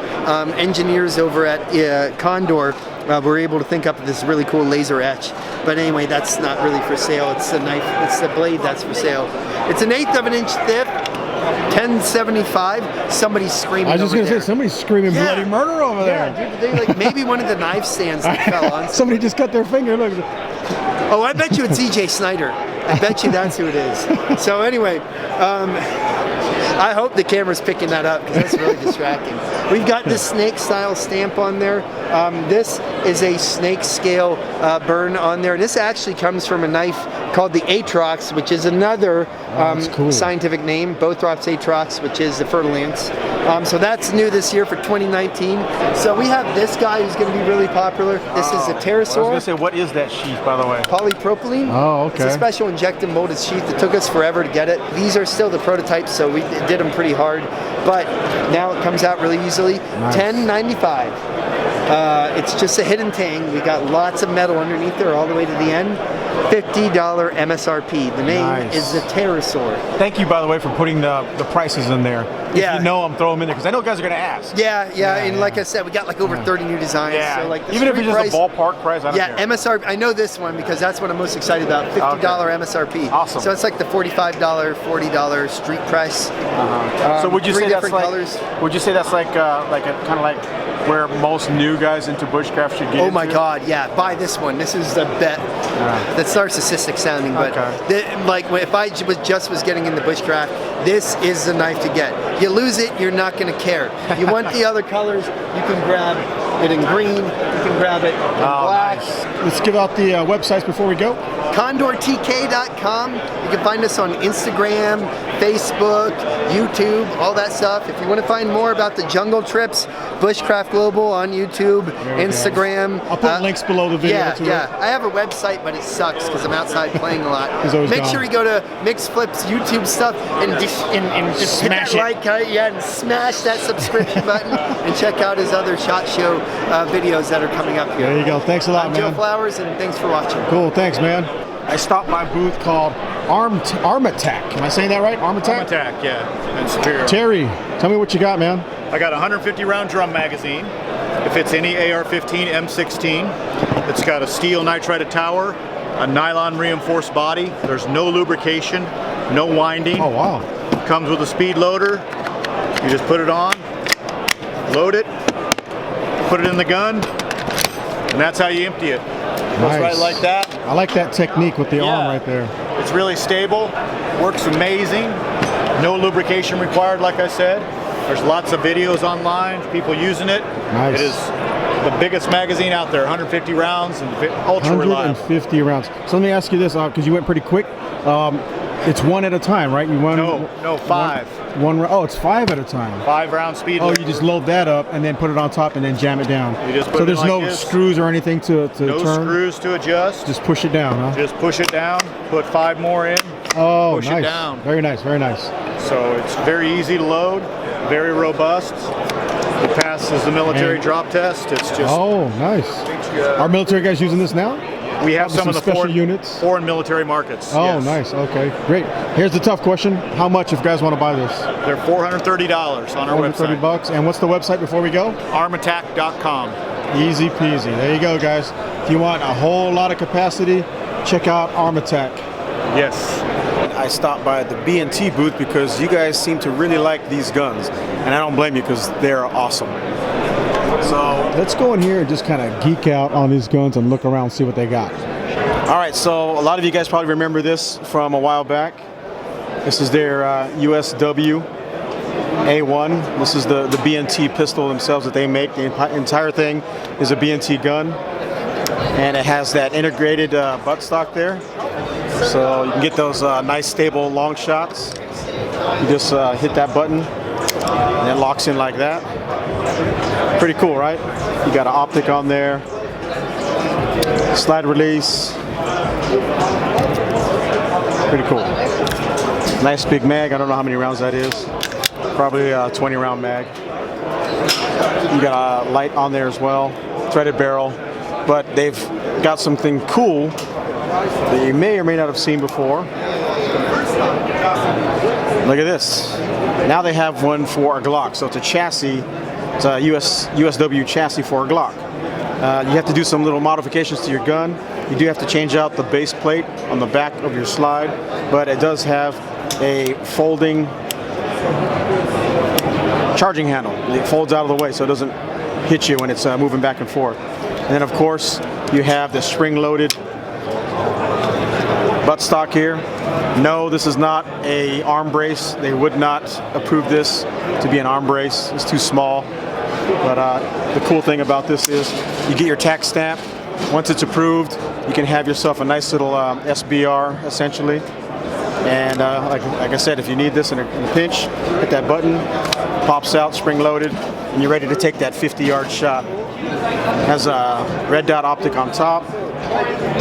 Speaker 6: engineers over at Condor were able to think up this really cool laser etch. But anyway, that's not really for sale. It's the knife, it's the blade that's for sale. It's an 1/8 of an inch thick, 1075. Somebody's screaming.
Speaker 3: I was just
Speaker 6: over
Speaker 3: gonna say
Speaker 6: there.
Speaker 3: somebody's screaming bloody murder over there.
Speaker 6: Yeah, dude, they like maybe one of the knife stands that fell on.
Speaker 3: Somebody just cut their finger. Look.
Speaker 6: Oh, I bet you it's EJ Snyder. I bet you that's who it is. So anyway, I hope the camera's picking that up because that's really distracting. We've got this snake style stamp on there. This is a snake scale burn on there. This actually comes from a knife called the Atrox, which is another
Speaker 3: cool.
Speaker 6: scientific name, Bothrops Atrox, which is the Fertilance. So that's new this year for 2019. So we have this guy who's going to be really popular. This is a
Speaker 1: I was
Speaker 6: pterosaur.
Speaker 1: gonna say, what is that sheath, by the way?
Speaker 6: Polypropylene.
Speaker 3: Oh,
Speaker 6: It's a
Speaker 3: okay.
Speaker 6: special injected molded sheath. It took us forever to get it. These are still the prototypes, so we did them pretty hard. But now it comes out really easily.
Speaker 3: Nice.
Speaker 6: $10.95. It's just a hidden tang. We got lots of metal underneath there all the way to the end. $50 MSRP. The name
Speaker 3: Nice.
Speaker 6: is the pterosaur.
Speaker 1: Thank you, by the way, for putting the prices in there.
Speaker 6: Yeah.
Speaker 1: If you know I'm throwing them in there because I know guys are gonna ask.
Speaker 6: Yeah, and like I said, we got like over 30 new designs.
Speaker 1: Yeah.
Speaker 6: So like the
Speaker 1: Even if it's
Speaker 6: street
Speaker 1: just a
Speaker 6: price-
Speaker 1: ballpark price, I don't
Speaker 6: Yeah,
Speaker 1: care.
Speaker 6: MSRP. I know this one because that's what I'm most excited about. $50 MSRP.
Speaker 1: Awesome.
Speaker 6: So it's like the $45, $40 street price.
Speaker 1: So would you
Speaker 6: 3
Speaker 1: say that's
Speaker 6: different
Speaker 1: like?
Speaker 6: colors.
Speaker 1: Would you say that's like a kind of like where most new guys into bushcraft should get?
Speaker 6: Oh my
Speaker 1: into?
Speaker 6: God, yeah, buy this one. This is the bet. That's narcissistic sounding, but like if I was getting into bushcraft, this is the knife to get. You lose it, you're not going to care. You want the other colors, you can grab it in green, you can grab it in black.
Speaker 3: Let's give out the websites before we go.
Speaker 6: CondorTK.com. You can find us on Instagram, Facebook, YouTube, all that stuff. If you want to find more about the jungle trips, Bushcraft Global on YouTube, Instagram.
Speaker 3: I'll put links below the video
Speaker 6: Yeah,
Speaker 3: to
Speaker 6: yeah.
Speaker 3: it.
Speaker 6: I have a website, but it sucks because I'm outside playing a lot.
Speaker 3: He's always
Speaker 6: Make
Speaker 3: gone.
Speaker 6: sure you go to Mixflip's YouTube stuff and just
Speaker 3: Smash
Speaker 6: hit
Speaker 3: it.
Speaker 6: that like, and smash that subscription button and check out his other SHOT Show videos that are coming up here.
Speaker 3: There you go. Thanks a lot,
Speaker 6: I'm Joe
Speaker 3: man.
Speaker 6: Flowers, and thanks for watching.
Speaker 3: Cool. Thanks, man. I stopped my booth called Arm Attack. Am I saying that right? Arm Attack?
Speaker 9: Attack, yeah, and Superior.
Speaker 3: Terry, tell me what you got, man.
Speaker 9: I got a 150 round drum magazine. It fits any AR-15 M16. It's got a steel nitrided tower, a nylon reinforced body. There's no lubrication, no winding.
Speaker 3: Oh, wow.
Speaker 9: Comes with a speed loader. You just put it on, load it, put it in the gun, and that's how you empty it. Goes
Speaker 3: Nice.
Speaker 9: right like that.
Speaker 3: I like that technique with the arm right there.
Speaker 9: It's really stable, works amazing. No lubrication required, like I said. There's lots of videos online, people using it.
Speaker 3: Nice.
Speaker 9: It is the biggest magazine out there, 150 rounds and ultra reliable.
Speaker 3: 150 rounds. So let me ask you this, because you went pretty quick. It's one at a time, right? You won.
Speaker 9: No, 5.
Speaker 3: Oh, it's 5 at a time.
Speaker 9: 5 round speed.
Speaker 3: Oh, you just load that up and then put it on top and then jam it down.
Speaker 9: You just put
Speaker 3: so
Speaker 9: it
Speaker 3: there's
Speaker 9: like
Speaker 3: no
Speaker 9: this.
Speaker 3: screws or anything to
Speaker 9: No
Speaker 3: turn.
Speaker 9: screws to adjust.
Speaker 3: Just push it down, huh?
Speaker 9: Just push it down. Put 5 more in.
Speaker 3: Oh,
Speaker 9: push
Speaker 3: nice.
Speaker 9: it down.
Speaker 3: Very nice. Very nice.
Speaker 9: So it's very easy to load. Very robust. It passes the military
Speaker 3: And-
Speaker 9: drop test. It's just.
Speaker 3: Oh, nice. Are military guys using this now?
Speaker 9: We have some of the
Speaker 3: special units.
Speaker 9: foreign military markets.
Speaker 3: Oh,
Speaker 9: yes.
Speaker 3: nice. Okay, great. Here's the tough question: how much if you guys want to buy this?
Speaker 9: They're $430 on our website.
Speaker 3: $430. And what's the website before we go?
Speaker 9: Armattack.com.
Speaker 3: Easy peasy. There you go, guys. If you want a whole lot of capacity, check out Armattack.
Speaker 9: Yes.
Speaker 1: I stopped by the Bnt booth because you guys seem to really like these guns, and I don't blame you because they're awesome. So
Speaker 3: let's go in here and just kind of geek out on these guns and look around, see what they got.
Speaker 1: all right, so a lot of you guys probably remember this from a while back. This is their USW A1. This is the Bnt pistol themselves that they make. The entire thing is a Bnt gun, and it has that integrated buttstock there. So you can get those nice stable long shots. You just hit that button and it locks in like that. Pretty cool, right? You got an optic on there, slide release. Pretty cool. Nice big mag. I don't know how many rounds that is. Probably a 20 round mag. You got a light on there as well, threaded barrel, but they've got something cool that you may or may not have seen before. Look at this. Now they have one for a Glock. So it's a chassis, it's a USW chassis for a Glock. You have to do some little modifications to your gun. You do have to change out the base plate on the back of your slide, but it does have a folding charging handle. It folds out of the way so it doesn't hit you when it's moving back and forth. And then of course you have the spring-loaded buttstock here. No, this is not a arm brace. They would not approve this to be an arm brace. It's too small. But the cool thing about this is you get your tax stamp. Once it's approved, you can have yourself a nice little SBR essentially. And like I said, if you need this in a pinch, hit that button, pops out, spring-loaded, and you're ready to take that 50-yard shot. It has a red dot optic on top.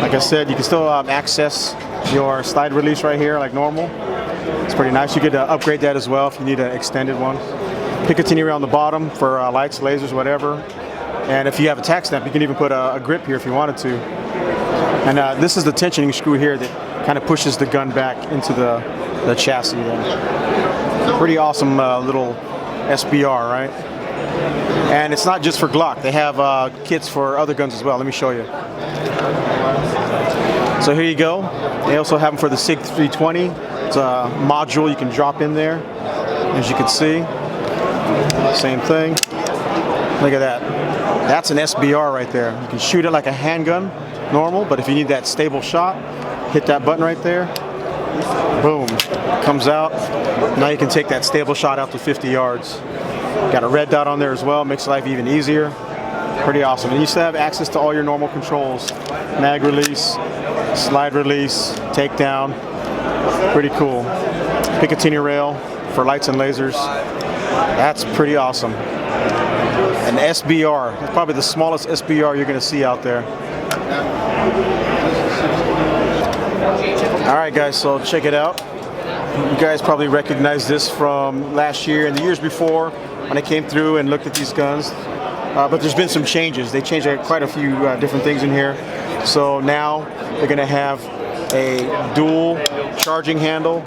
Speaker 1: Like I said, you can still access your slide release right here like normal. It's pretty nice. You could upgrade that as well if you need an extended one. Picatinny around the bottom for lights, lasers, whatever. And if you have a tack stamp, you can even put a grip here if you wanted to. And this is the tensioning screw here that kind of pushes the gun back into the chassis then. Pretty awesome little SBR, right? And it's not just for Glock. They have kits for other guns as well. Let me show you. So here you go. They also have them for the SIG 320. It's a module you can drop in there, as you can see. Same thing. Look at that. That's an SBR right there. You can shoot it like a handgun, normal, but if you need that stable shot, hit that button right there. Boom. Comes out. Now you can take that stable shot out to 50 yards. Got a red dot on there as well, makes life even easier. Pretty awesome. And you still have access to all your normal controls. Mag release, slide release, takedown. Pretty cool. Picatinny rail for lights and lasers. That's pretty awesome. An SBR. That's probably the smallest SBR you're going to see out there. All right, guys, so check it out. You guys probably recognize this from last year and the years before when I came through and looked at these guns. But there's been some changes. They changed quite a few different things in here. So now they're going to have a dual charging handle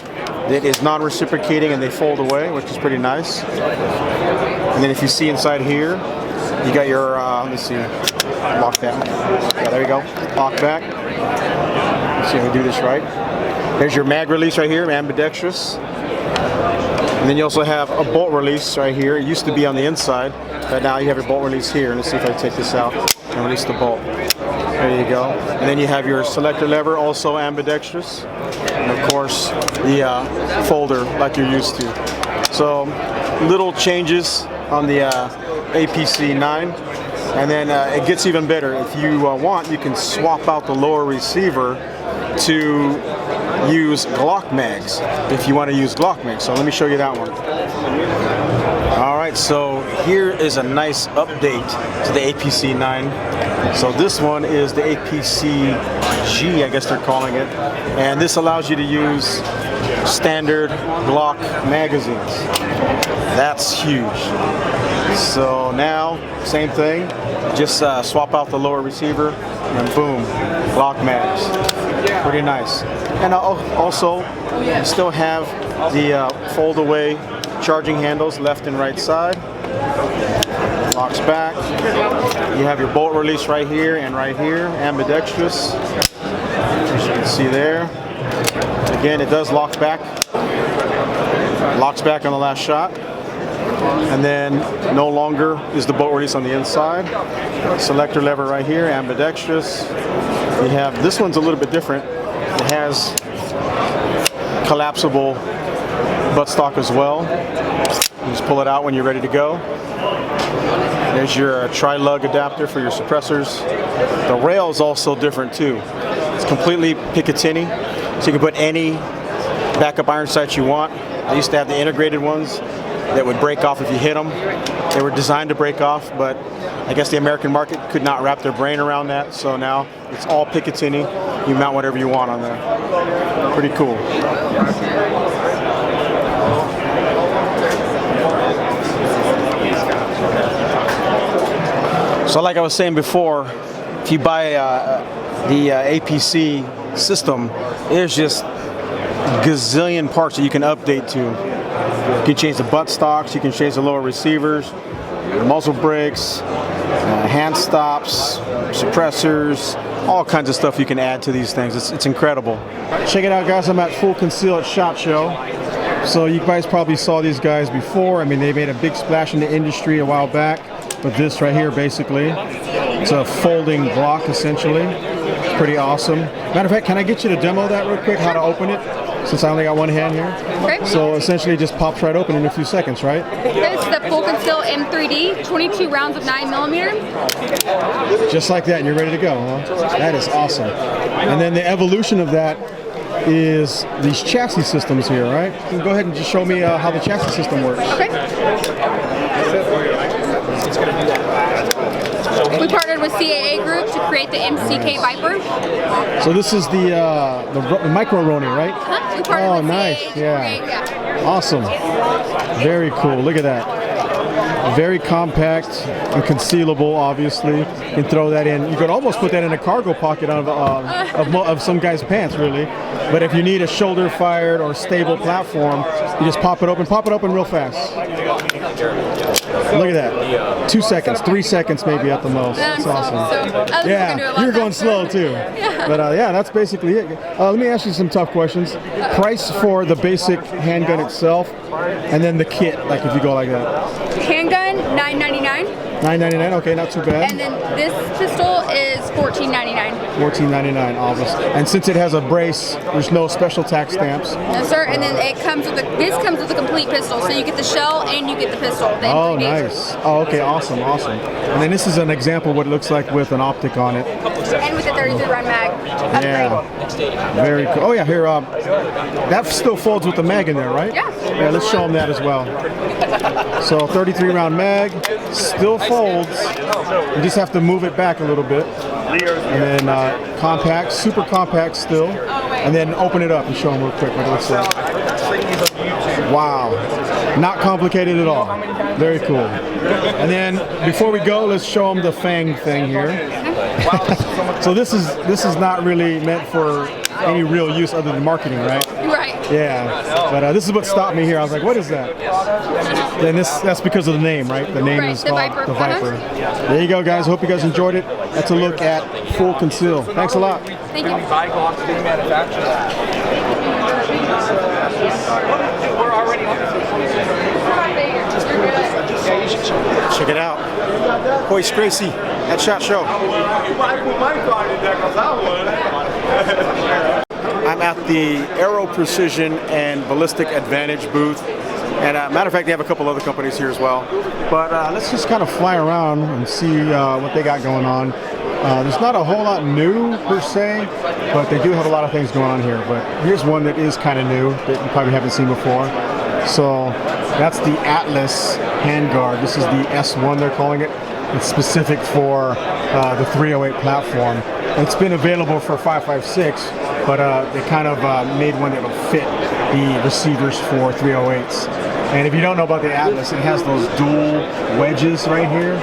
Speaker 1: that is non-reciprocating and they fold away, which is pretty nice. And then if you see inside here, you got your, let's see, lock that. Yeah, there you go. Lock back. Let's see if we do this right. There's your mag release right here, Ambidextrous. And then you also have a bolt release right here. It used to be on the inside, but now you have your bolt release here. Let's see if I take this out and release the bolt. There you go. And then you have your selector lever, also ambidextrous. And of course, the folder like you're used to. So little changes on the APC-9. And then it gets even better. If you want, you can swap out the lower receiver to use Glock mags if you want to use Glock mags. So let me show you that one. All right, so here is a nice update to the APC-9. So this one is the APC-G, I guess they're calling it. And this allows you to use standard Glock magazines. That's huge. So now, same thing, just swap out the lower receiver,
Speaker 3: and boom, lock mags. Pretty nice. And also, you still have the fold away charging handles left and right side. Locks back. You have your bolt release right here and right here, ambidextrous, as you can see there. Again, it does lock back. Locks back on the last shot. And then no longer is the bolt release on the inside. Selector lever right here, ambidextrous. You have, this one's a little bit different. It has collapsible buttstock as well. You just pull it out when you're ready to go. There's your tri-lug adapter for your suppressors. The rail is also different too. It's completely Picatinny, so you can put any backup iron sights you want. I used to have the integrated ones that would break off if you hit them. They were designed to break off, but I guess the American market could not wrap their brain around that, so now it's all Picatinny. You mount whatever you want on there. Pretty cool. So like I was saying before, if you buy the APC system, there's just gazillion parts that you can update to. You can change the buttstocks, you can change the lower receivers, muzzle brakes, hand stops, suppressors, all kinds of stuff you can add to these things. It's incredible. Check it out, guys. I'm at Full Conceal at SHOT Show. So you guys probably saw these guys before. I mean, they made a big splash in the industry a while back. But this right here, basically, it's a folding block, essentially. It's pretty awesome. Matter of fact, can I get you to demo that real quick, how to open it? Since I only got one hand here.
Speaker 10: Okay.
Speaker 3: So essentially it just pops right open in a few seconds, right?
Speaker 10: This is the Full Conceal M3D, 22 rounds of 9mm.
Speaker 3: Just like that, and you're ready to go, huh? That is awesome. And then the evolution of that is these chassis systems here, right? You can go ahead and just show me how the chassis system works.
Speaker 10: Okay. We partnered with CAA Group to create the MCK Viper.
Speaker 3: So this is the micro Roni, right?
Speaker 10: Huh? We partnered with
Speaker 3: nice.
Speaker 10: CAA to
Speaker 3: Yeah.
Speaker 10: create, yeah.
Speaker 3: Awesome. Very cool. Look at that. Very compact and concealable, obviously. You can throw that in. You could almost put that in a cargo pocket of some guy's pants, really. But if you need a shoulder-fired or stable platform, you just pop it open real fast. Look at that. 2 seconds, 3 seconds maybe at the most. That's awesome. Yeah, you're going slow too.
Speaker 10: Yeah.
Speaker 3: But yeah, that's basically it. Let me ask you some tough questions. Price for the basic handgun itself, and then the kit, like if you go like that.
Speaker 10: Handgun, $9.99.
Speaker 3: $9.99, okay, not too bad.
Speaker 10: And then this pistol is $14.99.
Speaker 3: $14.99, obviously. And since it has a brace, there's no special tax stamps.
Speaker 10: No, sir. And then it comes with this comes with a complete pistol, so you get the shell and you get the pistol.
Speaker 3: Oh, nice. Oh, okay, awesome, awesome. And then this is an example of what it looks like with an optic on it.
Speaker 10: And with the 33 round mag.
Speaker 3: Yeah. Very cool. Oh yeah, here. That still folds with the mag in there, right?
Speaker 10: Yeah.
Speaker 3: Yeah. Let's show them that as well. So 33 round mag still folds. You just have to move it back a little bit. And then compact, super compact still. And then open it up and show them real quick what it looks like. Wow. Not complicated at all. Very cool. And then before we go, let's show them the fang thing here. So this is not really meant for any real use other than marketing, right?
Speaker 10: Right.
Speaker 3: Yeah. But this is what stopped me here. I was like, what is that? Then that's because of the name, right? The name is called the Viper. There you go, guys. Hope you guys enjoyed it. That's a look at Full Conceal. Thanks a lot.
Speaker 10: Thank you.
Speaker 3: Check it out. Hoist Gracie at SHOT Show. I'm at the Aero Precision and Ballistic Advantage booth. And matter of fact, they have a couple other companies here as well. But let's just kind of fly around and see what they got going on. There's not a whole lot new per se, but they do have a lot of things going on here. But here's one that is kind of new that you probably haven't seen before. So that's the Atlas Handguard. This is the S1 they're calling it. It's specific for the 308 platform. It's been available for 5.56, but they kind of made one that will fit the receivers for 308s. And if you don't know about the Atlas, it has those dual wedges right here.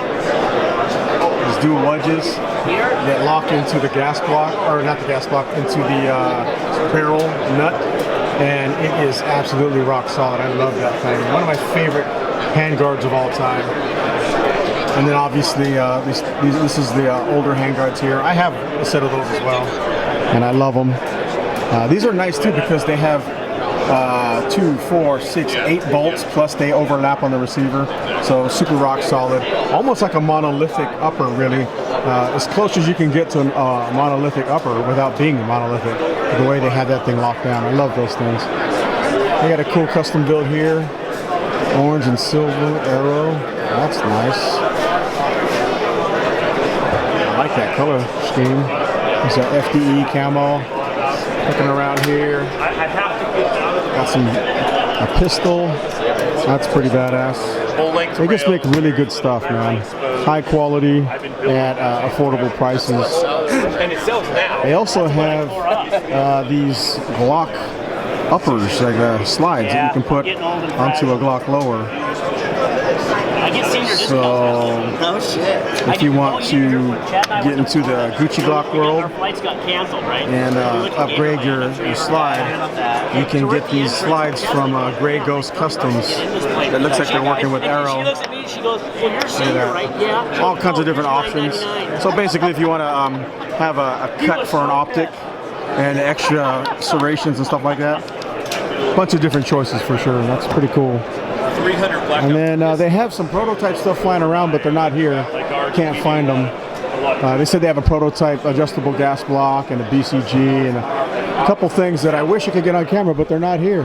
Speaker 3: These dual wedges that lock into the gas block, or not the gas block, into the barrel nut, and it is absolutely rock solid. I love that thing. One of my favorite handguards of all time. And then obviously this is the older handguards here. I have a set of those as well, and I love them. These are nice too because they have 2, 4, 6, 8 bolts, plus they overlap on the receiver, so super rock solid, almost like a monolithic upper, really, as close as you can get to a monolithic upper without being monolithic, the way they had that thing locked down. I love those things. They got a cool custom build here, orange and silver Aero. That's nice. I like that color scheme. There's an FDE camo. Looking around here, got a pistol. That's pretty badass. They just make really good stuff, man. High quality at affordable prices. They also have these Glock uppers, like slides that you can put onto a Glock lower. So, if you want to get into the Gucci Glock world and upgrade your slide, you can get these slides from Grey Ghost Customs. It looks like they're working with Aero. All kinds of different options. So basically, if you want to have a cut for an optic and extra serrations and stuff like that, a bunch of different choices for sure. That's pretty cool. And then they have some prototype stuff flying around, but they're not here. Can't find them. They said they have a prototype adjustable gas block and a BCG and a couple things that I wish I could get on camera, but they're not here.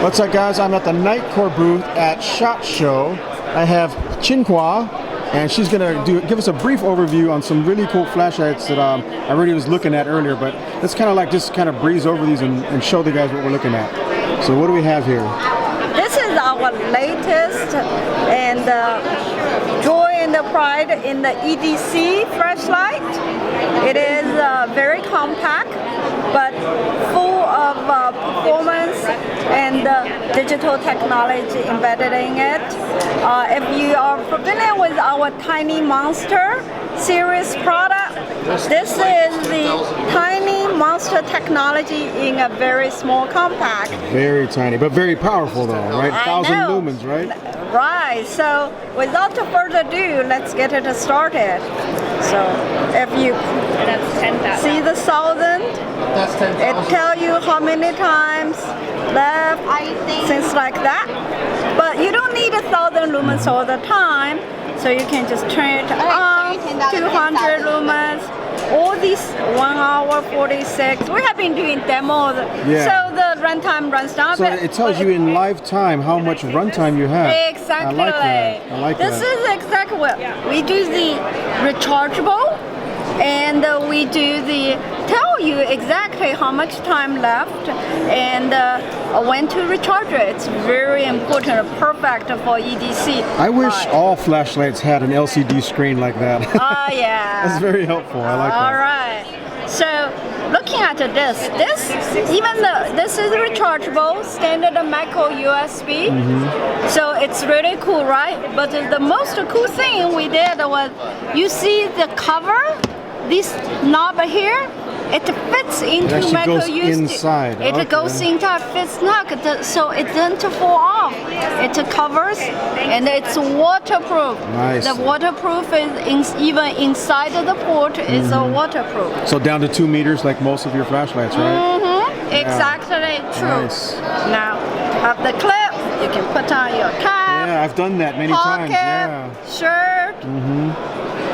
Speaker 3: What's up, guys? I'm at the Nightcore booth at SHOT Show. I have Chinhua, and she's gonna give us a brief overview on some really cool flashlights that I already was looking at earlier, but let's kind of like just kind of breeze over these and show the guys what we're looking at. So what do we have here?
Speaker 11: This is our latest and joy and pride in the EDC flashlight. It is very compact, but full of performance and digital technology embedded in it. If you are familiar with our Tiny Monster series product, this is the Tiny Monster technology in a very small compact.
Speaker 3: Very tiny, but very powerful though, right? 1,000 lumens, right?
Speaker 11: Right, so without further ado, let's get it started. So if you see the 1,000, it tells you how many times left, things like that. But you don't need 1,000 lumens all the time, so you can just turn it on, 200 lumens. All these 1 hour 46. We have been doing demos, so the runtime runs down.
Speaker 3: So it tells you in live time how much runtime you have.
Speaker 11: Exactly.
Speaker 3: I like that. I like
Speaker 11: this is exactly what we do. The rechargeable, and we do the tell you exactly how much time left and when to recharge it. It's very important, perfect for EDC.
Speaker 3: I wish all flashlights had an LCD screen like that.
Speaker 11: Oh yeah.
Speaker 3: That's very helpful. I like that.
Speaker 11: All right. So looking at this is rechargeable, standard micro USB. So it's really cool, right? But the most cool thing we did was, you see the cover, this knob here, it fits into micro USB.
Speaker 3: Inside.
Speaker 11: It goes inside, fits snug, so it doesn't fall off. It covers, and it's waterproof.
Speaker 3: Nice.
Speaker 11: The waterproof is even inside of the port is waterproof.
Speaker 3: So down to 2 meters, like most of your flashlights, right?
Speaker 11: Exactly true.
Speaker 3: Nice.
Speaker 11: Now have the clip. You can put on your cap.
Speaker 3: Yeah, I've done that many times. Yeah.
Speaker 11: Shirt.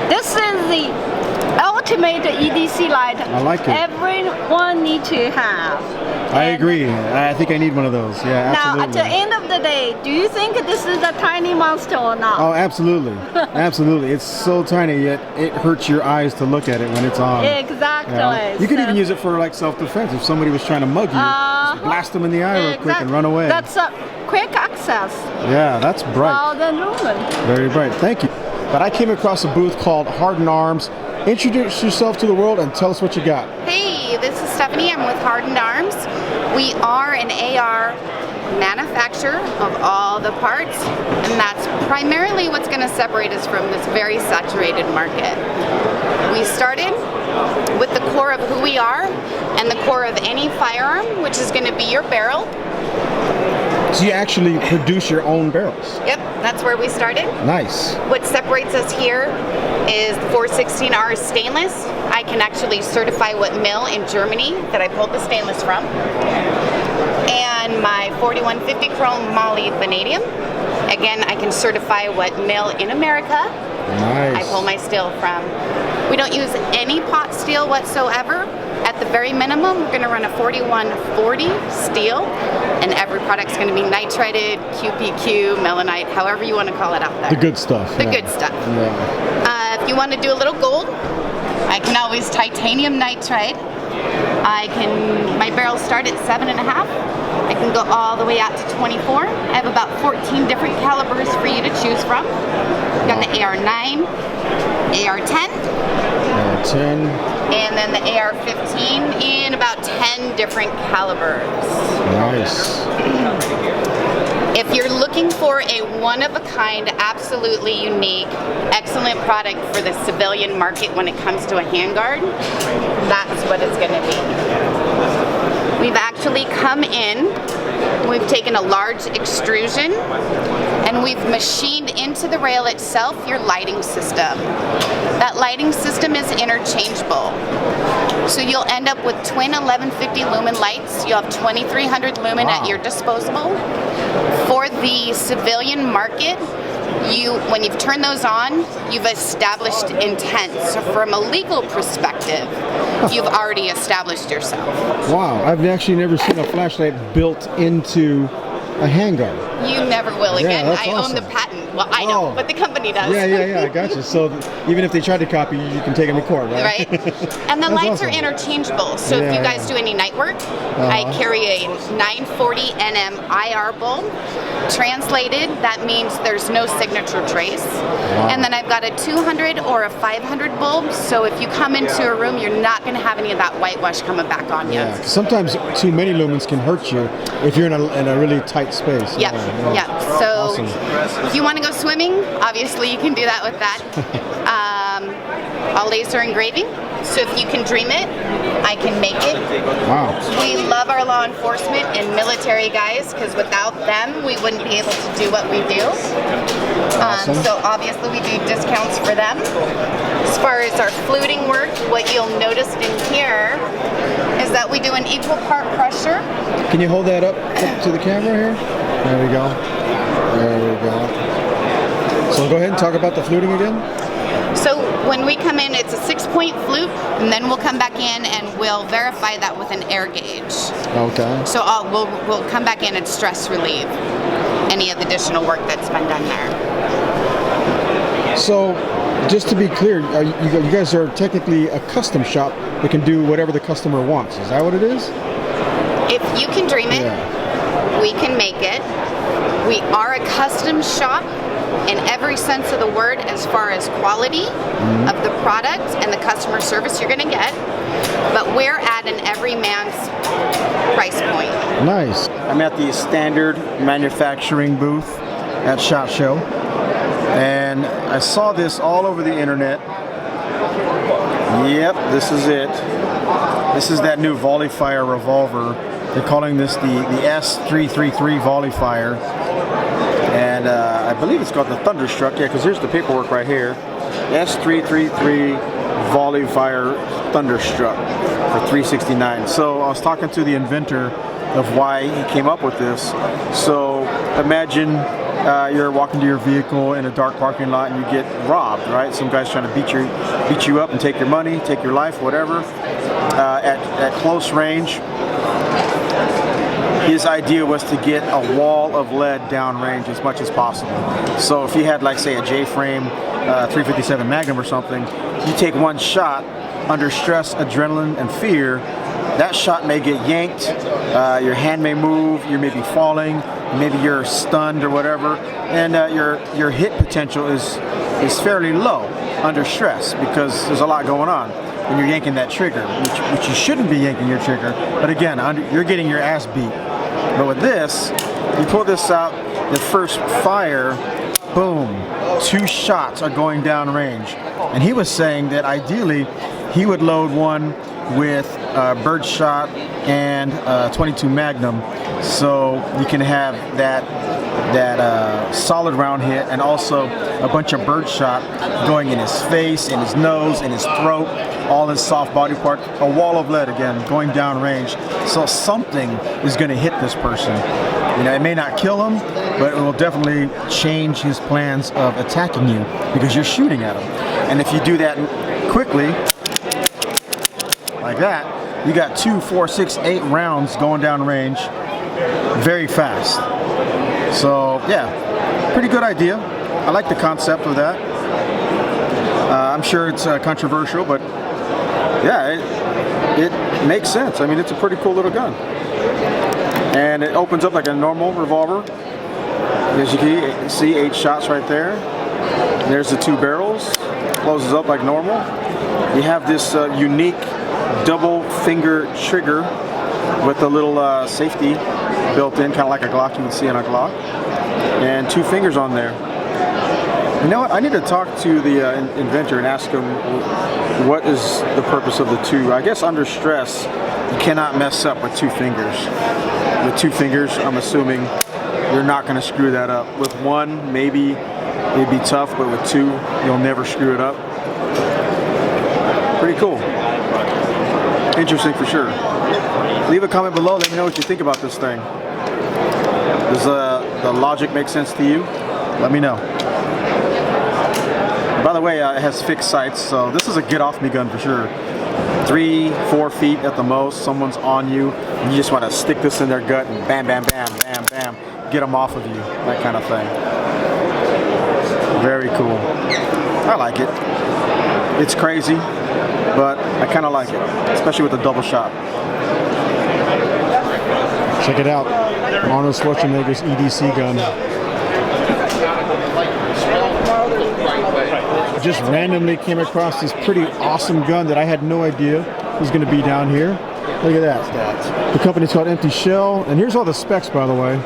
Speaker 11: This is the ultimate EDC light.
Speaker 3: I like it.
Speaker 11: Everyone needs to have.
Speaker 3: I agree. I think I need one of those. Yeah, absolutely.
Speaker 11: Now, at the end of the day, do you think this is a Tiny Monster or not?
Speaker 3: Oh, absolutely. Absolutely. It's so tiny, yet it hurts your eyes to look at it when it's on.
Speaker 11: Exactly.
Speaker 3: You could even use it for like self-defense. If somebody was trying to mug you, just blast them in the eye real quick and run away.
Speaker 11: That's a quick access.
Speaker 3: Yeah, that's bright.
Speaker 11: 1,000 lumens.
Speaker 3: Very bright. Thank you. But I came across a booth called Hardened Arms. Introduce yourself to the world and tell us what you got.
Speaker 12: Hey, this is Stephanie. I'm with Hardened Arms. We are an AR manufacture of all the parts, and that's primarily what's going to separate us from this very saturated market. We started with the core of who we are and the core of any firearm, which is going to be your barrel.
Speaker 13: So you actually produce your own barrels?
Speaker 12: Yep, that's where we started.
Speaker 13: Nice.
Speaker 12: What separates us here is 416R stainless. I can actually certify what mill in Germany that I pulled the stainless from. And my 4150 chrome moly vanadium. Again, I can certify what mill in America
Speaker 13: Nice.
Speaker 12: I pull my steel from. We don't use any pot steel whatsoever. At the very minimum, we're going to run a 4140 steel, and every product's going to be nitrided, QPQ, melanite, however you want to call it out there.
Speaker 13: The good stuff.
Speaker 12: The good stuff.
Speaker 13: Yeah.
Speaker 12: If you want to do a little gold, I can always titanium nitride. My barrels start at 7.5. I can go all the way out to 24. I have about 14 different calibers for you to choose from. Got the AR9, AR10,
Speaker 13: AR10,
Speaker 12: and then the AR15 in about 10 different calibers.
Speaker 13: Nice.
Speaker 12: If you're looking for a one-of-a-kind, absolutely unique, excellent product for the civilian market when it comes to a handguard, that's what it's going to be. We've actually come in, we've taken a large extrusion, and we've machined into the rail itself your lighting system. That lighting system is interchangeable. So you'll end up with twin 1150 lumen lights. You'll have 2300 lumen at your disposal. For the civilian market, when you've turned those on, you've established intent. So from a legal perspective, you've already established yourself.
Speaker 13: Wow, I've actually never seen a flashlight built into a handguard.
Speaker 12: You never will again.
Speaker 13: That's
Speaker 12: I
Speaker 13: awesome.
Speaker 12: own the patent. Well, I don't, but the company does.
Speaker 13: Yeah, I got you. So even if they try to copy you, you can take them to court, right?
Speaker 12: Right. And the
Speaker 13: That's
Speaker 12: lights
Speaker 13: awesome.
Speaker 12: are interchangeable. So if you guys do any night work, I carry a 940 NM IR bulb. Translated, that means there's no signature trace. And then I've got a 200 or a 500 bulb. So if you come into a room, you're not going to have any of that whitewash coming back on you.
Speaker 13: Yeah, 'cause sometimes too many lumens can hurt you if you're in a really tight space.
Speaker 12: Yep, yep. So
Speaker 13: Awesome.
Speaker 12: if you want to go swimming, obviously you can do that with that. All laser engraving. So if you can dream it, I can make it.
Speaker 13: Wow.
Speaker 12: We love our law enforcement and military guys because without them, we wouldn't be able to do what we do.
Speaker 13: Awesome.
Speaker 12: So obviously we do discounts for them. As far as our fluting work, what you'll notice in here is that we do an equal part pressure.
Speaker 13: Can you hold that up to the camera here? There we go. There we go. So go ahead and talk about the fluting again.
Speaker 12: So when we come in, it's a 6-point flute, and then we'll come back in and we'll verify that with an air gauge.
Speaker 13: Okay.
Speaker 12: So we'll come back in and stress relieve any of the additional work that's been done there.
Speaker 13: So just to be clear, you guys are technically a custom shop that can do whatever the customer wants. Is that what it is?
Speaker 12: If you can dream it, we can make it. We are a custom shop in every sense of the word as far as quality of the product and the customer service you're going to get, but we're at an everyman's price point.
Speaker 13: Nice.
Speaker 1: I'm at the standard manufacturing booth at SHOT Show, and I saw this all over the internet. Yep, this is it. This is that new volley fire revolver. They're calling this the S333 volley fire. And I believe it's called the Thunderstruck, yeah, because here's the paperwork right here. S333 volley fire Thunderstruck for $369. So I was talking to the inventor of why he came up with this. So imagine you're walking to your vehicle in a dark parking lot and you get robbed, right? Some guy's trying to beat you up and take your money, take your life, whatever. At close range, his idea was to get a wall of lead downrange as much as possible. So if you had, like, say, a J-frame 357 Magnum or something, you take one shot under stress, adrenaline, and fear, that shot may get yanked, your hand may move, you may be falling, maybe you're stunned or whatever, and your hit potential is fairly low under stress because there's a lot going on when you're yanking that trigger, which you shouldn't be yanking your trigger, but again, you're getting your ass beat. But with this,
Speaker 6: you pull this out, the first fire, boom, 2 shots are going down range. And he was saying that ideally he would load one with bird shot and 22 Magnum, so you can have that solid round hit and also a bunch of bird shot going in his face, in his nose, in his throat, all his soft body part. A wall of lead again, going down range. So something is going to hit this person. You know, it may not kill him, but it will definitely change his plans of attacking you because you're shooting at him. And if you do that quickly, like that, you got 2, 4, 6, 8 rounds going down range very fast. So yeah, pretty good idea. I like the concept of that. I'm sure it's controversial, but yeah, it makes sense. I mean, it's a pretty cool little gun. And it opens up like a normal revolver. As you can see, 8 shots right there. There's the 2 barrels. Closes up like normal. You have this unique double finger trigger with a little safety built in, kind of like a Glock you would see on a Glock. And 2 fingers on there. You know what? I need to talk to the inventor and ask him what is the purpose of the 2. I guess under stress, you cannot mess up with 2 fingers. With 2 fingers, I'm assuming you're not going to screw that up. With 1, maybe it'd be tough, but with 2, you'll never screw it up. Pretty cool. Interesting for sure. Leave a comment below, let me know what you think about this thing. Does the logic make sense to you? Let me know. By the way, it has fixed sights, so this is a get off me gun for sure. 3, 4 feet at the most, someone's on you, and you just want to stick this in their gut and bam, bam, bam, bam, bam, get them off of you, that kind of thing. Very cool. I like it. It's crazy, but I kind of like it, especially with the double shot.
Speaker 3: Check it out, Arnold Schwarzenegger's EDC gun. Just randomly came across this pretty awesome gun that I had no idea was going to be down here. Look at that. The company's called Empty Shell, and here's all the specs, by the way.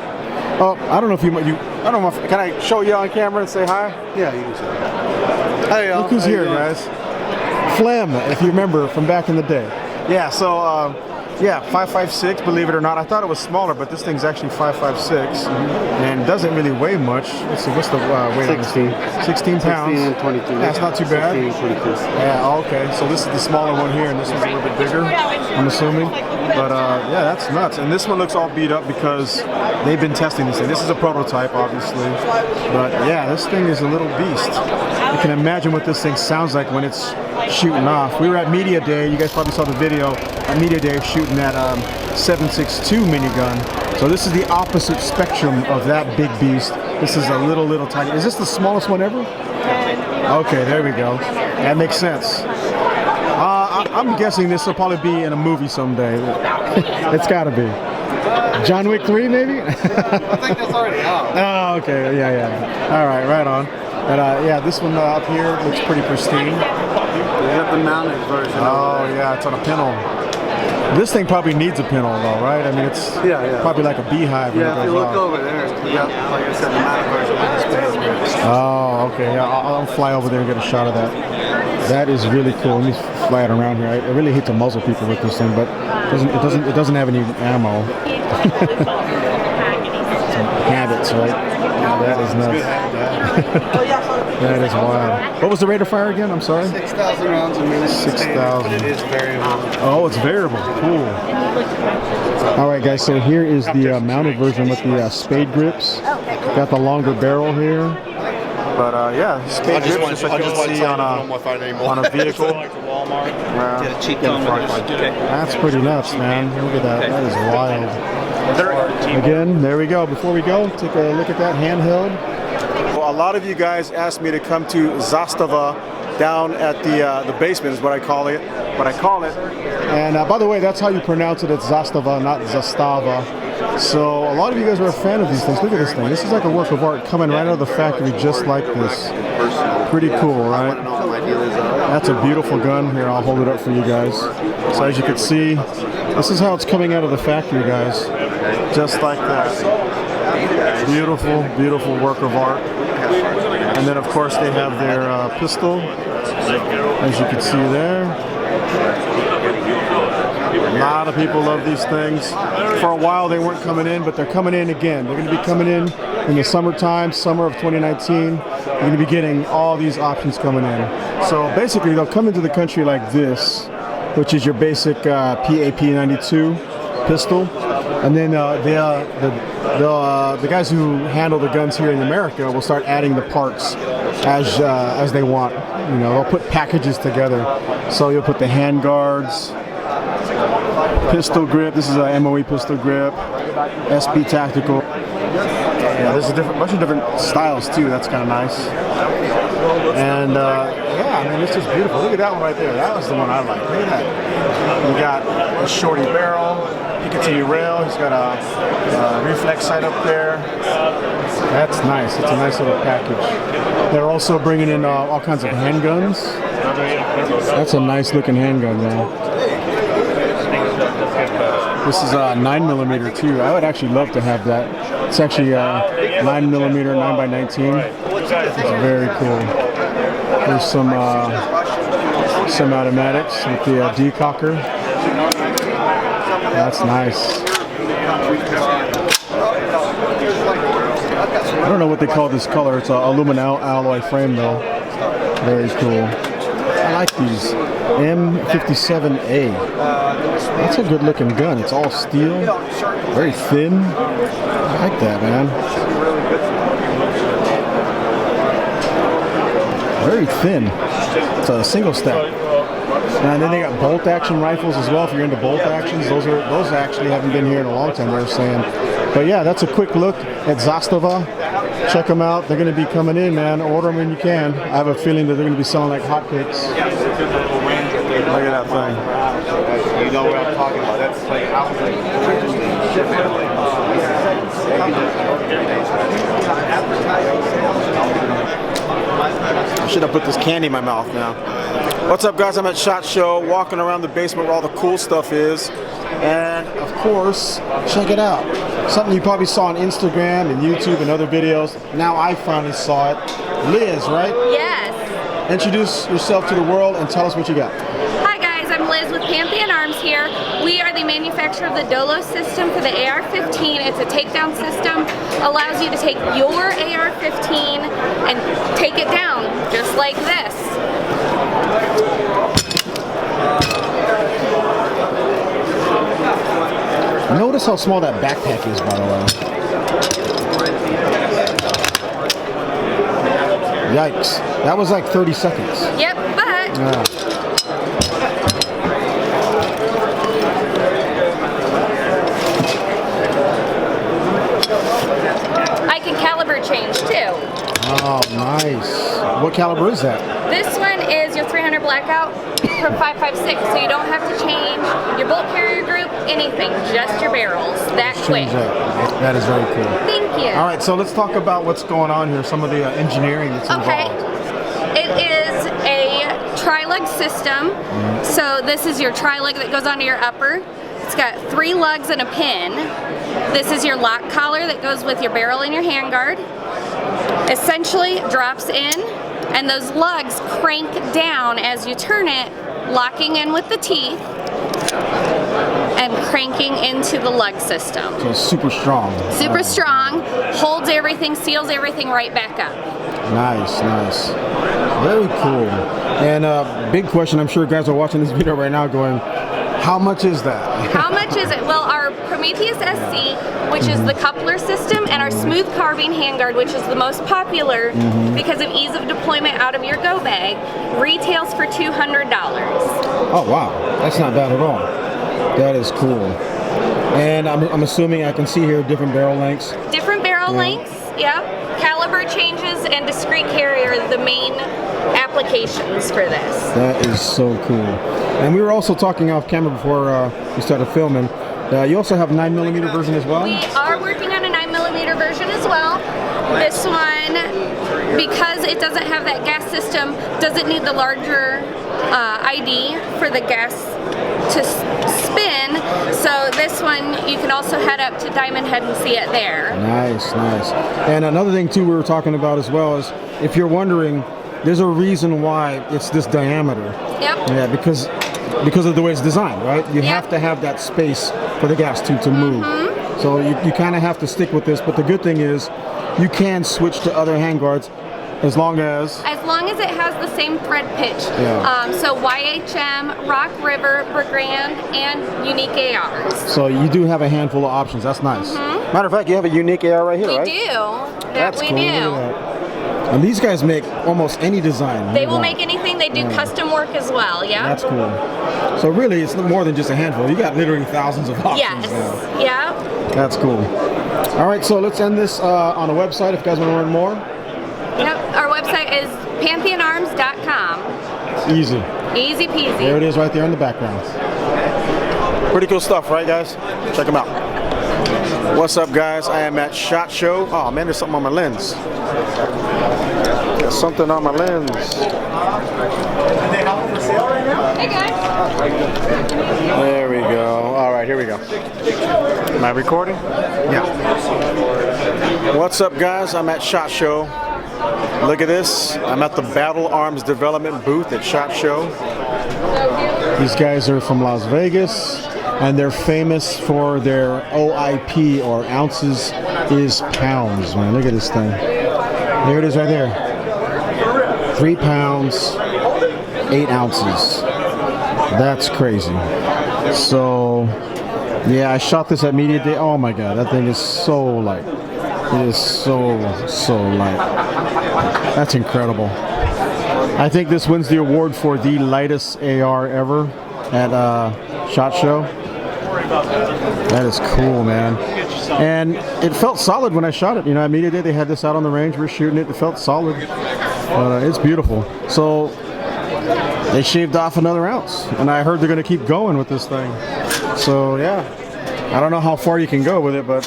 Speaker 3: Oh, I don't know if I don't know if, can I show you on camera and say hi? Yeah, you can say hi. Hey, look who's here, guys. Flem, if you remember from back in the day. Yeah, so yeah, 5.56, believe it or not. I thought it was smaller, but this thing's actually 5.56 and doesn't really weigh much. Let's see, what's the weight on this thing? 16 pounds. 16 and 22. Yeah, it's not too bad. 16 and 22. Yeah, okay. So this is the smaller one here, and this one's a little bit bigger, I'm assuming. But yeah, that's nuts. And this one looks all beat up because they've been testing this thing. This is a prototype, obviously. But yeah, this thing is a little beast. You can imagine what this thing sounds like when it's shooting off. We were at Media Day. You guys probably saw the video at Media Day shooting that 7.62 minigun. So this is the opposite spectrum of that big beast. This is a little tiny. Is this the smallest one ever? Okay, there we go. That makes sense. I'm guessing this will probably be in a movie someday. It's got to be. John Wick 3, maybe?
Speaker 6: I think that's already out.
Speaker 3: Oh, okay. Yeah. All right, right on. But yeah, this one up here looks pretty pristine.
Speaker 6: We have the mounted version.
Speaker 3: Oh, yeah, it's on a pinhole. This thing probably needs a pinhole, though, right? I mean, it's probably like a beehive.
Speaker 6: Yeah, if you look over there, you got, like I said, the mounted version with the space.
Speaker 3: Oh, okay. Yeah, I'll fly over there and get a shot of that. That is really cool. Let me fly it around here. I really hate to muzzle people with this thing, but it doesn't have any ammo. Habits, right? That is nuts. That is wild. What was the rate of fire again? I'm sorry?
Speaker 6: 6,000 rounds a minute.
Speaker 3: 6,000.
Speaker 6: It is variable.
Speaker 3: Oh, it's variable. Cool. All right, guys. So here is the mounted version with the spade grips. Got the longer barrel here. But yeah, spade grips just like you see on a vehicle. That's pretty nuts, man. Look at that. That is wild. Again, there we go. Before we go, take a look at that handheld.
Speaker 1: Well, a lot of you guys asked me to come to Zastava down at the basement is what I call it.
Speaker 3: And by the way, that's how you pronounce it. It's Zastava, not Zastava. So a lot of you guys are a fan of these things. Look at this thing. This is like a work of art coming right out of the factory just like this. Pretty cool, right? That's a beautiful gun. Here, I'll hold it up for you guys. So as you can see, this is how it's coming out of the factory, guys. Just like that. Beautiful, beautiful work of art. And then of course they have their pistol, as you can see there. A lot of people love these things. For a while they weren't coming in, but they're coming in again. They're going to be coming in the summertime, summer of 2019. You're going to be getting all these options coming in. So basically they'll come into the country like this, which is your basic PAP-92 pistol. And then the guys who handle the guns here in America will start adding the parts as they want. You know, they'll put packages together. So you'll put the handguards, pistol grip. This is a MOE pistol grip, SB tactical. Yeah, there's a bunch of different styles too. That's kind of nice. And yeah, I mean, it's just beautiful. Look at that one right there. That was the one I like. Look at that. You got a shorty barrel, Picatinny rail. He's got a reflex sight up there. That's nice. It's a nice little package. They're also bringing in all kinds of handguns. That's a nice looking handgun, man. This is a 9mm too. I would actually love to have that. It's actually a 9mm 9x19. It's very cool. There's some automatics with the decocker. That's nice. I don't know what they call this color. It's an aluminum alloy frame though. Very cool. I like these. M57A. That's a good looking gun. It's all steel. Very thin. I like that, man. Very thin. It's a single stack. And then they got bolt action rifles as well. If you're into bolt actions, those actually haven't been here in a long time, they're saying. But yeah, that's a quick look at Zastava. Check them out. They're going to be coming in, man. Order them when you can. I have a feeling that they're going to be selling like hotcakes. Look at that thing.
Speaker 14: You know what I'm talking about. That's like
Speaker 1: I should have put this candy in my mouth now. What's up, guys? I'm at SHOT Show, walking around the basement where all the cool stuff is. And of course, check it out. Something you probably saw on Instagram and YouTube and other videos. Now I finally saw it. Liz, right?
Speaker 10: Yes.
Speaker 1: Introduce yourself to the world and tell us what you got.
Speaker 10: Hi guys, I'm Liz with Bnt Arms here. We are the manufacturer of the Dolo system for the AR-15. It's a takedown system. Allows you to take your AR-15 and take it down, just like this.
Speaker 3: Notice how small that backpack is, by the way. Yikes. That was like 30 seconds.
Speaker 10: Yep, but...
Speaker 3: Yeah.
Speaker 10: I can caliber change too.
Speaker 3: Oh, nice. What caliber is that?
Speaker 10: This one is your 300 blackout from 5.56, so you don't have to change your bolt carrier group, anything, just your barrels. That quick.
Speaker 3: That is very cool.
Speaker 10: Thank you.
Speaker 3: All right, so let's talk about what's going on here, some of the engineering that's involved.
Speaker 10: Okay. It is a tri-lug system. So this is your tri-lug that goes onto your upper. It's got 3 lugs and a pin. This is your lock collar that goes with your barrel and your handguard. Essentially drops in, and those lugs crank down as you turn it, locking in with the teeth and cranking into the lug system.
Speaker 3: So it's super strong.
Speaker 10: Super strong, holds everything, seals everything right back up.
Speaker 3: Nice, nice. Very cool. And big question, I'm sure guys are watching this video right now going, how much is that?
Speaker 10: How much is it? Well, our Prometheus SC, which is the coupler system, and our smooth carbine handguard, which is the most popular because of ease of deployment out of your go bag, retails for $200.
Speaker 3: Oh wow, that's not bad at all. That is cool. And I'm assuming I can see here different barrel lengths.
Speaker 10: Different barrel lengths, yeah. Caliber changes and discrete carry are the main applications for this.
Speaker 3: That is so cool. And we were also talking off camera before we started filming. You also have a 9mm version as well?
Speaker 10: We are working on a 9mm version as well. This one, because it doesn't have that gas system, doesn't need the larger ID for the gas to spin. So this one, you can also head up to Diamond Head and see it there.
Speaker 13: Nice, nice. And another thing too we were talking about as well is, if you're wondering, there's a reason why it's this diameter.
Speaker 10: Yep.
Speaker 13: Yeah, because of the way it's designed, right? You have to have that space for the gas tube to move. So you kind of have to stick with this, but the good thing is you can switch to other handguards as long as
Speaker 10: it has the same thread pitch.
Speaker 13: Yeah.
Speaker 10: So YHM, Rock River, Brigand, and unique ARs.
Speaker 13: So you do have a handful of options. That's nice.
Speaker 1: Matter of fact, you have a unique AR right here,
Speaker 10: We
Speaker 1: right?
Speaker 10: do.
Speaker 13: That's
Speaker 10: we
Speaker 13: cool.
Speaker 10: do.
Speaker 13: Look at that. And these guys make almost any design.
Speaker 10: They
Speaker 13: you
Speaker 10: will
Speaker 13: want.
Speaker 10: make anything. They do custom work as well. Yeah.
Speaker 13: That's cool. So really, it's more than just a handful. You got literally thousands of options
Speaker 10: Yes.
Speaker 13: now.
Speaker 10: Yeah.
Speaker 13: That's cool. All right, so let's end this on a website if you guys want to learn more.
Speaker 10: Yep. Our website is pantheonarms.com.
Speaker 13: Easy.
Speaker 10: Easy peasy.
Speaker 13: There it is right there in the background.
Speaker 1: Pretty cool stuff, right, guys? Check them out. What's up, guys? I am at SHOT Show. Oh man, there's something on my lens. There's something on my lens.
Speaker 10: Hey guys.
Speaker 1: There we go. All right, here we go. Am I recording? Yeah. What's up, guys? I'm at SHOT Show. Look at this. I'm at the Battle Arms Development booth at SHOT Show.
Speaker 13: These guys are from Las Vegas, and they're famous for their OIP, or ounces is pounds, man. Look at this thing. There it is right there. 3 pounds, 8 ounces. That's crazy. So, yeah, I shot this at Media Day. Oh my God, that thing is so light. It is so light. That's incredible. I think this wins the award for the lightest AR ever at SHOT Show. That is cool, man. And it felt solid when I shot it. You know, at Media Day they had this out on the range. We were shooting it. It felt solid. But it's beautiful. So they shaved off another ounce, and I heard they're going to keep going with this thing. So yeah, I don't know how far you can go with it, but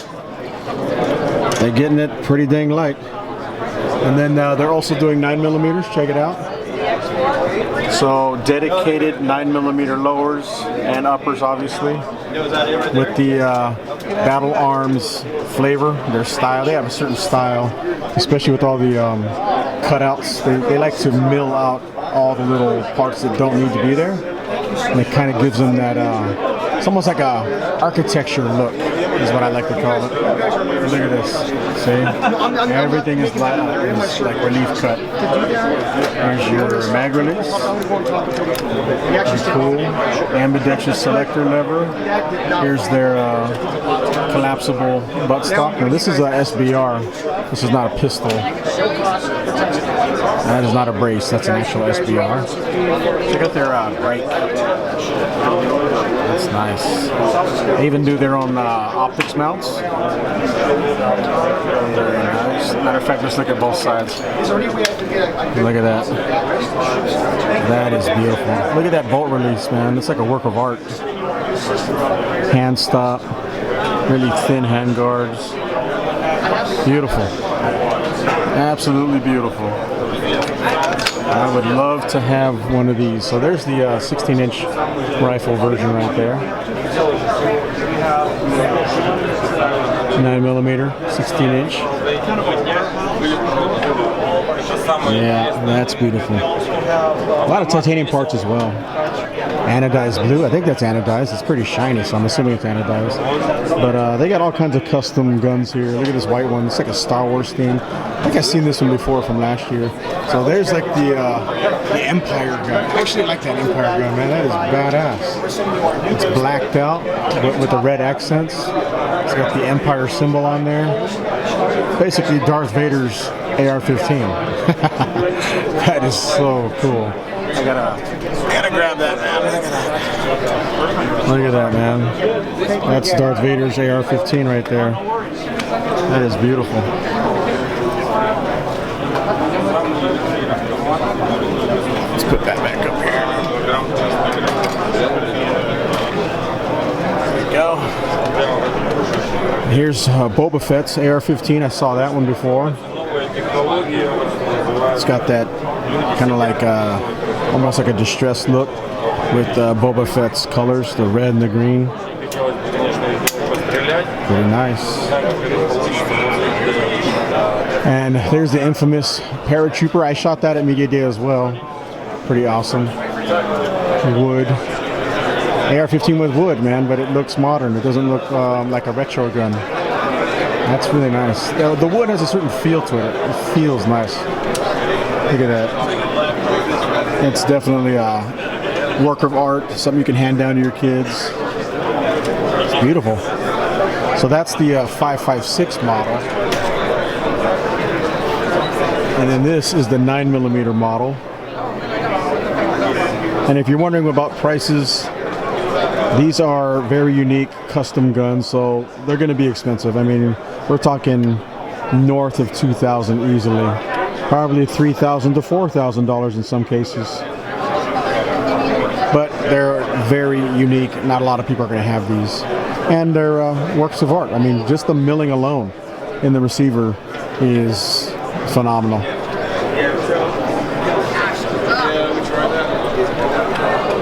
Speaker 13: they're getting it pretty dang light. And then they're also doing 9mm. Check it out. So dedicated 9mm lowers and uppers, obviously, with the Battle Arms flavor, their style. They have a certain style, especially with all the cutouts. They like to mill out all the little parts that don't need to be there, and it kind of gives them that. It's almost like a architecture look, is what I like to call it. Look at this. See? Everything is like relief cut. Here's your mag release. Very cool. Ambidextrous selector lever. Here's their collapsible buttstock. Now this is a SBR. This is not a pistol. That is not a brace. That's an actual SBR. Check out their brake. That's nice. They even do their own optics mounts. Very nice. Matter of fact, let's look at both sides. Look at that. That is beautiful. Look at that bolt release, man. It's like a work of art. Hand stop. Really thin hand guards. Beautiful. Absolutely beautiful. I would love to have one of these. So there's the 16-inch rifle version right there. 9mm, 16-inch. Yeah, that's beautiful. A lot of titanium parts as well. Anodized blue. I think that's anodized. It's pretty shiny, so I'm assuming it's anodized. But they got all kinds of custom guns here. Look at this white one. It's like a Star Wars theme. I think I've seen this one before from last year. So there's like the Empire gun. I actually like that Empire gun, man. That is badass. It's blacked out with the red accents. It's got the Empire symbol on there. Basically Darth Vader's AR-15. That is so cool. I gotta grab that, man. Look at that, man. That's Darth Vader's AR-15 right there. That is beautiful. Let's put that back up here. There we go. Here's Boba Fett's AR-15. I saw that one before. It's got that kind of like almost like a distressed look with Boba Fett's colors, the red and the green. Very nice. And there's the infamous paratrooper. I shot that at Media Day as well. Pretty awesome. Wood. AR-15 with wood, man, but it looks modern. It doesn't look like a retro gun. That's really nice. The wood has a certain feel to it. It feels nice. Look at that. It's definitely a work of art, something you can hand down to your kids. It's beautiful. So that's the 5.56 model. And then this is the 9mm model. And if you're wondering about prices, these are very unique custom guns, so they're going to be expensive. I mean, we're talking north of $2,000 easily, probably $3,000 to $4,000 in some cases. But they're very unique. Not a lot of people are going to have these, and they're works of art. I mean, just the milling alone in the receiver is phenomenal.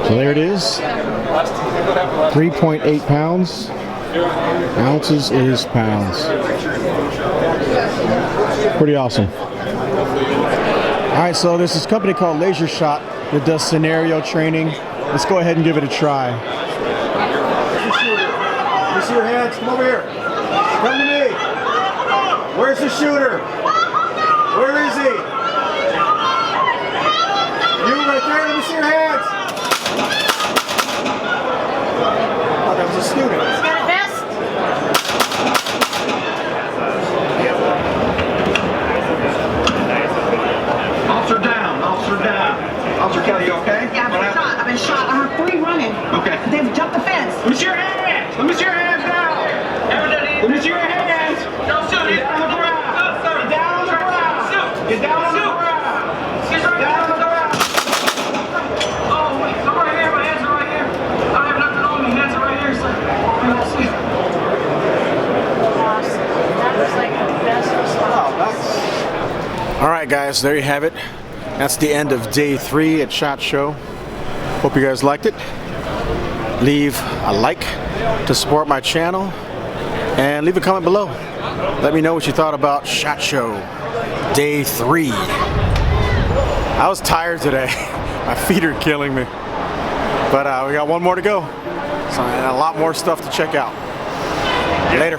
Speaker 13: So there it is. 3.8 pounds. Ounces is pounds. Pretty awesome. Alright, so there's this company called Laser Shot that does scenario training. Let's go ahead and give it a try. Let me see your hands. Come over here. Come to me. Where's the shooter? Where is he? You right there. Let me see your hands. Oh, that was a student.
Speaker 15: He's got a vest.
Speaker 16: Officer down. Officer down. Officer Kelly, you okay?
Speaker 15: Yeah, I've been shot. I heard 3 running.
Speaker 16: Okay.
Speaker 15: They've jumped the fence.
Speaker 16: Let me see your hands. Let me see your hands now. Let me see your hands. Don't shoot. Get down on the ground. Get down on the ground. Get down on the ground. Get down on the ground.
Speaker 15: Oh, wait. I'm right here. My hands are right here. I don't have nothing on me. Hands are right here. So, let's see. That was like the best response.
Speaker 1: All right, guys, there you have it. That's the end of day 3 at SHOT Show. Hope you guys liked it. Leave a like to support my channel and leave a comment below. Let me know what you thought about SHOT Show day 3. I was tired today. My feet are killing me. But we got one more to go. So, and a lot more stuff to check out. Later.